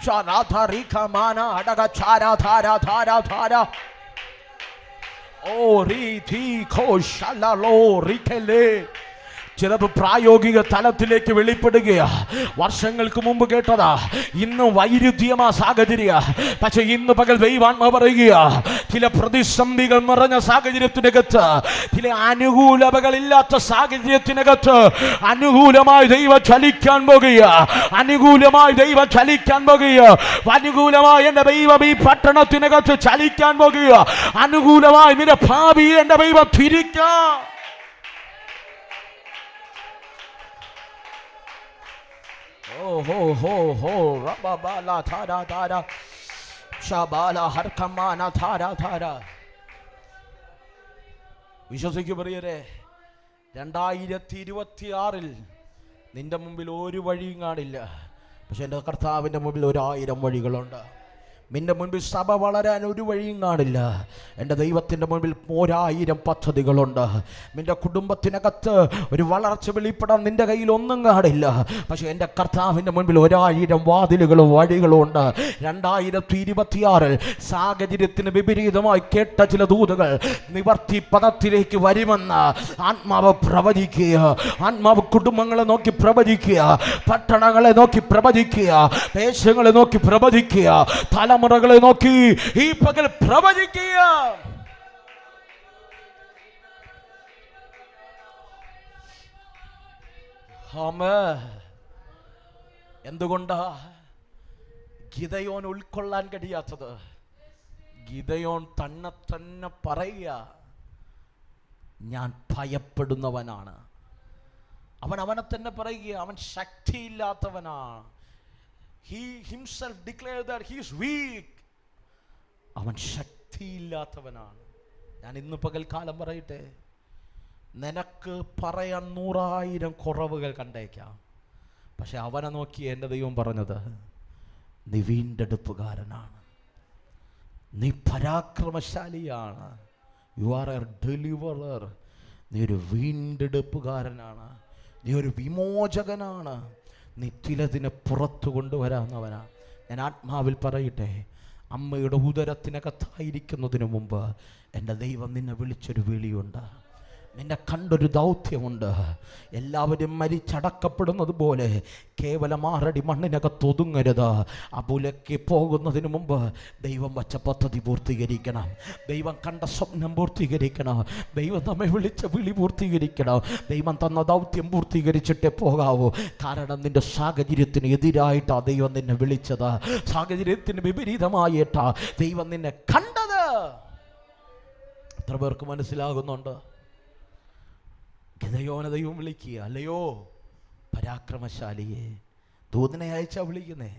Sharata Rika Mana Hataka Tara Tara Tara Tara Oh Riti Koshala Lo Rikele ചിലപ്പോൾ പ്രായോഗിക തലത്തിലേക്ക് വെളിപ്പെടുകയാ. വർഷങ്ങൾക്ക് മുമ്പ് കേട്ടതാ, ഇന്ന് വൈരുദ്ധ്യമാ സാഹചര്യ. പക്ഷെ ഇന്ന് പകൽ ദൈവാത്മാവ് പറയുക, ചില പ്രതിസന്ധികൾ നിറഞ്ഞ സാഹചര്യത്തിനകത്ത്, ചില അനുകൂലതകളില്ലാത്ത സാഹചര്യത്തിനകത്ത് അനുകൂലമായി ദൈവം ചലിക്കാൻ പോകുക. അനുകൂലമായി ദൈവം ചലിക്കാൻ പോകുക. അനുകൂലമായി എൻ്റെ ദൈവം ഈ പട്ടണത്തിനകത്ത് ചലിക്കാൻ പോകുക. അനുകൂലമായി നിന്റെ ഭാവി എൻ്റെ ദൈവം തിരിക്കാം. Oh ho ho ho rababala thara thara shabala harkamana thara thara. വിശ്വസിക്കു പ്രിയരെ, 2026 നിന്റെ മുമ്പിൽ ഒരു വഴിയും കാണില്ല. പക്ഷെ എൻ്റെ കർത്താവിൻ്റെ മുമ്പിൽ 1,000 വഴികളുണ്ട്. നിന്റെ മുൻപിൽ സഭ വളരാൻ ഒരു വഴിയും കാണില്ല. എൻ്റെ ദൈവത്തിൻ്റെ മുൻപിൽ 1,000 പദ്ധതികളുണ്ട്. നിന്റെ കുടുംബത്തിനകത്ത് ഒരു വളർച്ച വെളിപ്പെടാൻ നിന്റെ കയ്യിൽ ഒന്നും കാണില്ല. പക്ഷെ എൻ്റെ കർത്താവിൻ്റെ മുൻപിൽ 1,000 വാതിലുകളും വഴികളും ഉണ്ട്. 2026 സാഹചര്യത്തിന് വിപരീതമായി കേട്ട ചില ദൂതുകൾ നിവർത്തി പദത്തിലേക്ക് വരുമെന്ന് ആത്മാവ് പ്രവചിക്കുക. ആത്മാവ് കുടുംബങ്ങളെ നോക്കി പ്രവചിക്കുക, പട്ടണങ്ങളെ നോക്കി പ്രവചിക്കുക, ദേശങ്ങളെ നോക്കി പ്രവചിക്കുക, തലമുറകളെ നോക്കി ഈ പകൽ പ്രവചിക്കുക. എന്തുകൊണ്ടാ ഗിദെയോൻ ഉൾക്കൊള്ളാൻ കഴിയാത്തത്? ഗിദെയോൻ തന്നെ പറയുക, ഞാൻ ഭയപ്പെടുന്നവനാണ്. അവനെ തന്നെ പറയുക, അവൻ ശക്തിയില്ലാത്തവനാണ്. He himself declared that he is weak. അവൻ ശക്തിയില്ലാത്തവനാണ്. ഞാൻ ഇന്ന് പകൽക്കാലം പറയട്ടെ, നിനക്ക് പറയാൻ 100,000 കുറവുകൾ കണ്ടേക്കാം. പക്ഷെ അവനെ നോക്കി എൻ്റെ ദൈവം പറഞ്ഞത്, നീ വീണ്ടെടുപ്പുകാരനാണ്, നീ പരാക്രമശാലിയാണ്, യു ആർ എ ഡെലിവറർ. നീ ഒരു വീണ്ടെടുപ്പുകാരനാണ്, നീ ഒരു വിമോചകനാണ്, നീ ചിലതിനെ പുറത്തു കൊണ്ടുവരാവുന്നവനാണ്. ഞാൻ ആത്മാവിൽ പറയട്ടെ, അമ്മയുടെ ഉദരത്തിനകത്തായിരിക്കുന്നതിന് മുമ്പ് എൻ്റെ ദൈവം നിന്നെ വിളിച്ചൊരു വിളിയുണ്ട്. നിന്നെ കണ്ടൊരു ദൗത്യമുണ്ട്. എല്ലാവരും മരിച്ചടക്കപ്പെടുന്നത് പോലെ കേവലം 6 അടി മണ്ണിനകത്ത് ഒതുങ്ങരുത്. അബുലേക്ക് പോകുന്നതിന് മുമ്പ് ദൈവം വച്ച പദ്ധതി പൂർത്തീകരിക്കണം. ദൈവം കണ്ട സ്വപ്നം പൂർത്തീകരിക്കണം. ദൈവം നമ്മെ വിളിച്ച വിളി പൂർത്തീകരിക്കണം. ദൈവം തന്ന ദൗത്യം പൂർത്തീകരിച്ചിട്ടേ പോകാവൂ. കാരണം നിന്റെ സാഹചര്യത്തിന് എതിരായിട്ടാണ് ദൈവം നിന്നെ വിളിച്ചത്. സാഹചര്യത്തിന് വിപരീതമായിട്ടാ ദൈവം നിന്നെ കണ്ടത്. എത്ര പേർക്ക് മനസ്സിലാകുന്നുണ്ട്? ഗിദെയോനെ ദൈവം വിളിക്കുക, അല്ലയോ പരാക്രമശാലിയെ. ദൂതനെ അയച്ചാ വിളിക്കുന്നേ.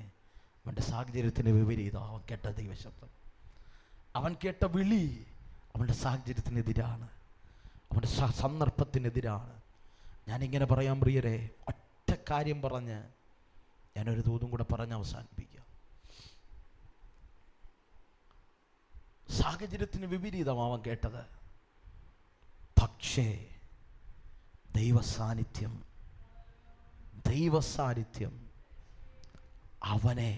അവൻ്റെ സാഹചര്യത്തിന് വിപരീതം. അവൻ കേട്ട ദൈവശബ്ദം, അവൻ കേട്ട വിളി അവൻ്റെ സാഹചര്യത്തിനെതിരാണ്, അവൻ്റെ സന്ദർഭത്തിനെതിരാണ്. ഞാനിങ്ങനെ പറയാൻ പ്രിയരെ, ഒറ്റ കാര്യം പറഞ്ഞ് ഞാനൊരു ദൂതും കൂടെ പറഞ്ഞ് അവസാനിപ്പിക്കാം. സാഹചര്യത്തിന് വിപരീതം അവൻ കേട്ടത്. പക്ഷേ ദൈവസാന്നിധ്യം അവനെ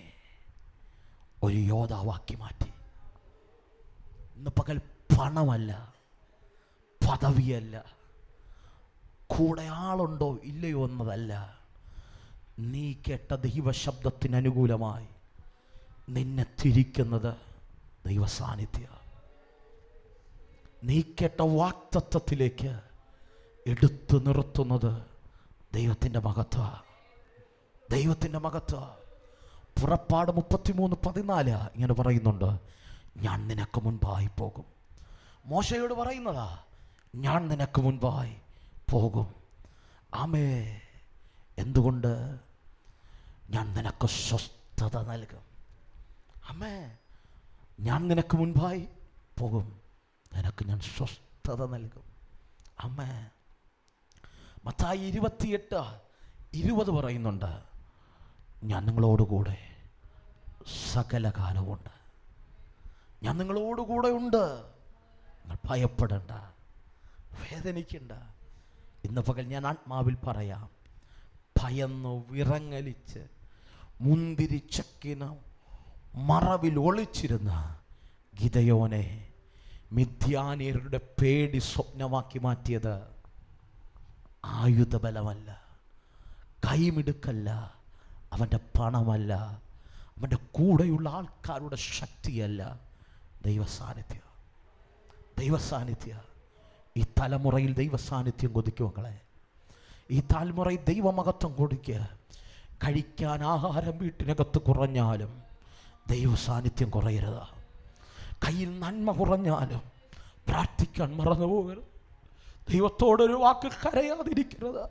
ഒരു യോദ്ധാവാക്കി മാറ്റി. ഇന്ന് പകൽ പണമല്ല, പദവിയല്ല, കൂടെ ആളുണ്ടോ ഇല്ലയോ എന്നതല്ല, നീ കേട്ട ദൈവശബ്ദത്തിന് അനുകൂലമായി നിന്നെ തിരിക്കുന്നത് ദൈവസാന്നിധ്യ. നീ കേട്ട വാക്തത്വത്തിലേക്ക് എടുത്തു നിർത്തുന്നത് ദൈവത്തിൻ്റെ മഹത്വ. ദൈവത്തിൻ്റെ മഹത്വ. പുറപ്പാട് 33:14 ഇങ്ങനെ പറയുന്നുണ്ട്, ഞാൻ നിനക്ക് മുൻപായി പോകും. മോശയോട് പറയുന്നതാ, ഞാൻ നിനക്ക് മുൻപായി പോകും. ആമേ. എന്തുകൊണ്ട്? ഞാൻ നിനക്ക് സ്വസ്ഥത നൽകും. ആമേ. ഞാൻ നിനക്ക് മുൻപായി പോകും, നിനക്ക് ഞാൻ സ്വസ്ഥത നൽകും. ആമേ. മത്തായി 28:20 പറയുന്നുണ്ട്, ഞാൻ നിങ്ങളോടുകൂടെ സകല കാലവുമുണ്ട്. ഞാൻ നിങ്ങളോടുകൂടെ ഉണ്ട്. നിങ്ങൾ ഭയപ്പെടണ്ട, വേദനിക്കണ്ട. ഇന്ന് പകൽ ഞാൻ ആത്മാവിൽ പറയാം, ഭയന്നു വിറങ്ങലിച്ച് മുന്തിരിച്ചക്കിന് മറവിൽ ഒളിച്ചിരുന്ന ഗിദെയോനെ മിദ്യാന്യരുടെ പേടി സ്വപ്നമാക്കി മാറ്റിയത് ആയുധബലമല്ല, കൈമിടുക്കല്ല, അവൻ്റെ പണമല്ല, അവൻ്റെ കൂടെയുള്ള ആൾക്കാരുടെ ശക്തിയല്ല, ദൈവസാന്നിധ്യം. ദൈവസാന്നിധ്യം. ഈ തലമുറയിൽ ദൈവസാന്നിധ്യം കൊതിക്കും മക്കളെ. ഈ തലമുറയിൽ ദൈവമഹത്വം കൊടുക്കുക. കഴിക്കാൻ ആഹാരം വീട്ടിനകത്ത് കുറഞ്ഞാലും ദൈവസാന്നിധ്യം കുറയരുത്. കയ്യിൽ നന്മ കുറഞ്ഞാലും പ്രാർത്ഥിക്കാൻ മറന്നു പോകരുത്. ദൈവത്തോടൊരു വാക്ക് കരയാതിരിക്കരുത്.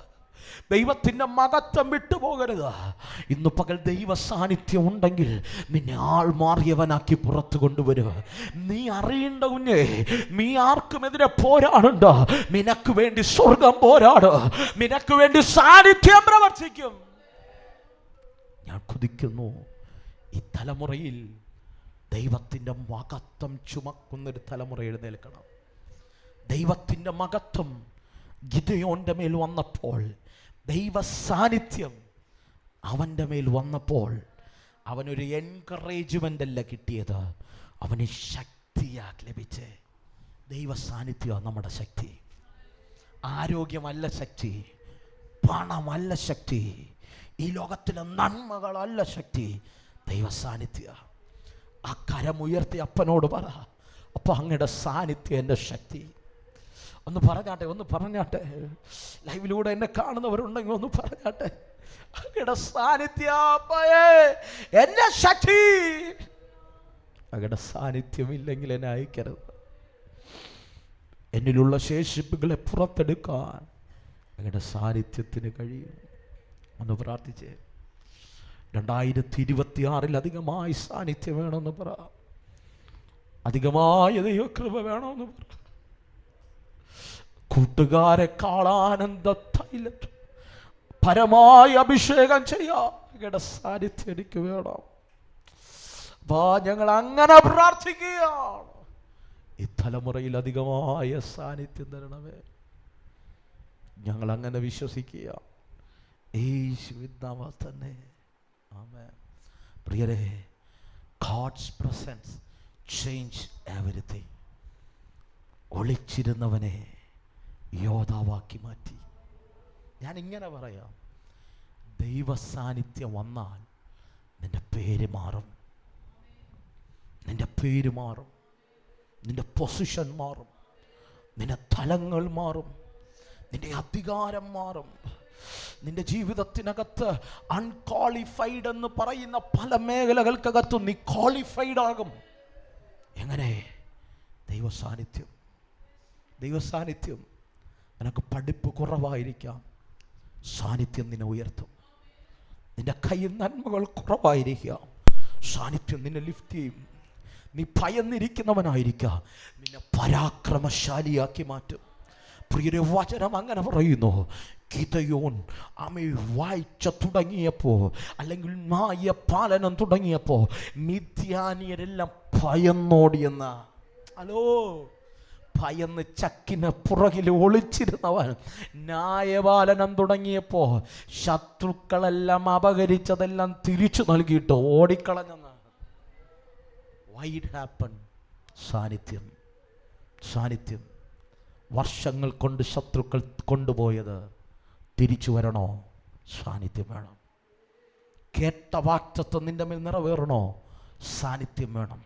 ദൈവത്തിൻ്റെ മഹത്വം വിട്ടുപോകരുത്. ഇന്ന് പകൽ ദൈവ സാന്നിധ്യം ഉണ്ടെങ്കിൽ നിന്നെ ആൾ മാറിയവനാക്കി പുറത്തു കൊണ്ടുവരുക. നീ അറിയേണ്ട കുഞ്ഞേ, നീ ആർക്കുമെതിരെ പോരാടണ്ട. നിനക്ക് വേണ്ടി സ്വർഗം പോരാട്. നിനക്ക് വേണ്ടി സാന്നിധ്യം പ്രവർത്തിക്കും. ഞാൻ കൊതിക്കുന്നു ഈ തലമുറയിൽ ദൈവത്തിൻ്റെ മഹത്വം ചുമക്കുന്നൊരു തലമുറ എഴുന്നേൽക്കണം. ദൈവത്തിൻ്റെ മഹത്വം ഗിദെയോന്റെ മേൽ വന്നപ്പോൾ, ദൈവ സാന്നിധ്യം അവൻ്റെ മേൽ വന്നപ്പോൾ അവനൊരു എൻകറേജ്മെൻ്റ് അല്ല കിട്ടിയത്, അവന് ശക്തിയാക്കി ലഭിച്ചേ. ദൈവ സാന്നിധ്യമാണ് നമ്മുടെ ശക്തി. ആരോഗ്യമല്ല ശക്തി, പണമല്ല ശക്തി, ഈ ലോകത്തിലെ നന്മകളല്ല ശക്തി, ദൈവ സാന്നിധ്യ. ആ കരമുയർത്തി അപ്പനോട് പറ, അപ്പോൾ അങ്ങയുടെ സാന്നിധ്യം എൻ്റെ ശക്തി. ഒന്ന് പറഞ്ഞാട്ടെ. ലൈവിലൂടെ എന്നെ കാണുന്നവരുണ്ടെങ്കിൽ ഒന്ന് പറഞ്ഞാട്ടെ, അങ്ങയുടെ സാന്നിധ്യപ്പയേ എന്നെ ശക്തി. അങ്ങയുടെ സാന്നിധ്യമില്ലെങ്കിൽ എന്നെ അയക്കരുത്. എന്നിലുള്ള ശേഷിപ്പുകളെ പുറത്തെടുക്കാൻ അങ്ങയുടെ സാന്നിധ്യത്തിന് കഴിയും. ഒന്ന് പ്രാർത്ഥിച്ചേ. 2026 അധികമായി സാന്നിധ്യം വേണമെന്ന് പറ. അധികമായ ദൈവകൃപ വേണമെന്ന് പറ. കൂട്ടുകാരെക്കാൾ ആനന്ദ തൈലത്ത് പരമായ അഭിഷേകം ചെയ്യാൻ സാന്നിധ്യം എനിക്ക് വേണം. ഞങ്ങൾ അങ്ങനെ പ്രാർത്ഥിക്കുകയാണ്. ഈ തലമുറയിൽ അധികമായ സാന്നിധ്യം തരണമേ. ഞങ്ങൾ അങ്ങനെ വിശ്വസിക്കുക യേശുവിൻ നാമത്തിൽ തന്നെ. ആമേൻ. പ്രിയരേ, God's presence change everything. ഒളിച്ചിരുന്നവനെ യോദ്ധാവാക്കി മാറ്റി. ഞാൻ ഇങ്ങനെ പറയാം, ദൈവ സാന്നിധ്യം വന്നാൽ നിന്റെ പേര് മാറും, നിന്റെ പേര് മാറും, നിന്റെ പൊസിഷൻ മാറും, നിന്റെ തലങ്ങൾ മാറും, നിന്റെ അധികാരം മാറും. നിന്റെ ജീവിതത്തിനകത്ത് അൺക്വാളിഫൈഡ് എന്ന് പറയുന്ന പല മേഖലകൾക്കകത്തും നീ ക്വാളിഫൈഡ് ആകും. എങ്ങനെ? ദൈവ സാന്നിധ്യം. നിനക്ക് പഠിപ്പ് കുറവായിരിക്കാം, സാന്നിധ്യം നിന്നെ ഉയർത്തും. നിന്റെ കയ്യിൽ നന്മകൾ കുറവായിരിക്കാം, സാന്നിധ്യം നിന്നെ ലിഫ്റ്റ് ചെയ്യും. നീ ഭയന്നിരിക്കുന്നവനായിരിക്കാം, നിന്നെ പരാക്രമശാലിയാക്കി മാറ്റും. പ്രിയരെ, വചനം അങ്ങനെ പറയുന്നു. ഗിദെയോൻ വാഴ്ച തുടങ്ങിയപ്പോൾ, അല്ലെങ്കിൽ ന്യായ പാലനം തുടങ്ങിയപ്പോൾ മിദ്യാനിയരെല്ലാം ഭയന്നോടിയെന്ന. ഭയന്ന് ചക്കിന് പുറകിൽ ഒളിച്ചിരുന്നവൻ ന്യായപാലനം തുടങ്ങിയപ്പോൾ ശത്രുക്കളെല്ലാം അപഹരിച്ചതെല്ലാം തിരിച്ചു നൽകിയിട്ട് ഓടിക്കളഞ്ഞെന്ന്. Why it happen? സാന്നിധ്യം. സാന്നിധ്യം. വർഷങ്ങൾ കൊണ്ട് ശത്രുക്കൾ കൊണ്ടുപോയത് തിരിച്ചു വരണോ? സാന്നിധ്യം വേണം. കേട്ട വാക്തത്വം നിന്റെ മേൽ നിറവേറണോ? സാന്നിധ്യം വേണം.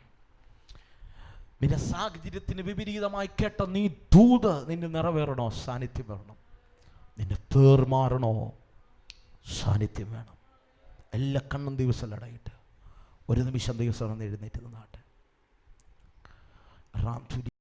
നിന്റെ സാഹചര്യത്തിന് വിപരീതമായി കേട്ട നീ ദൂത് നിന്നെ നിറവേറണോ? സാന്നിധ്യം വേണം. നിന്റെ പേർ മാറണോ? സാന്നിധ്യം വേണം. എല്ലാ കണ്ണും ദിവസം അടയിട്ട് ഒരു നിമിഷം ദിവസം എഴുന്നേറ്റ് നിന്നാട്ടെ.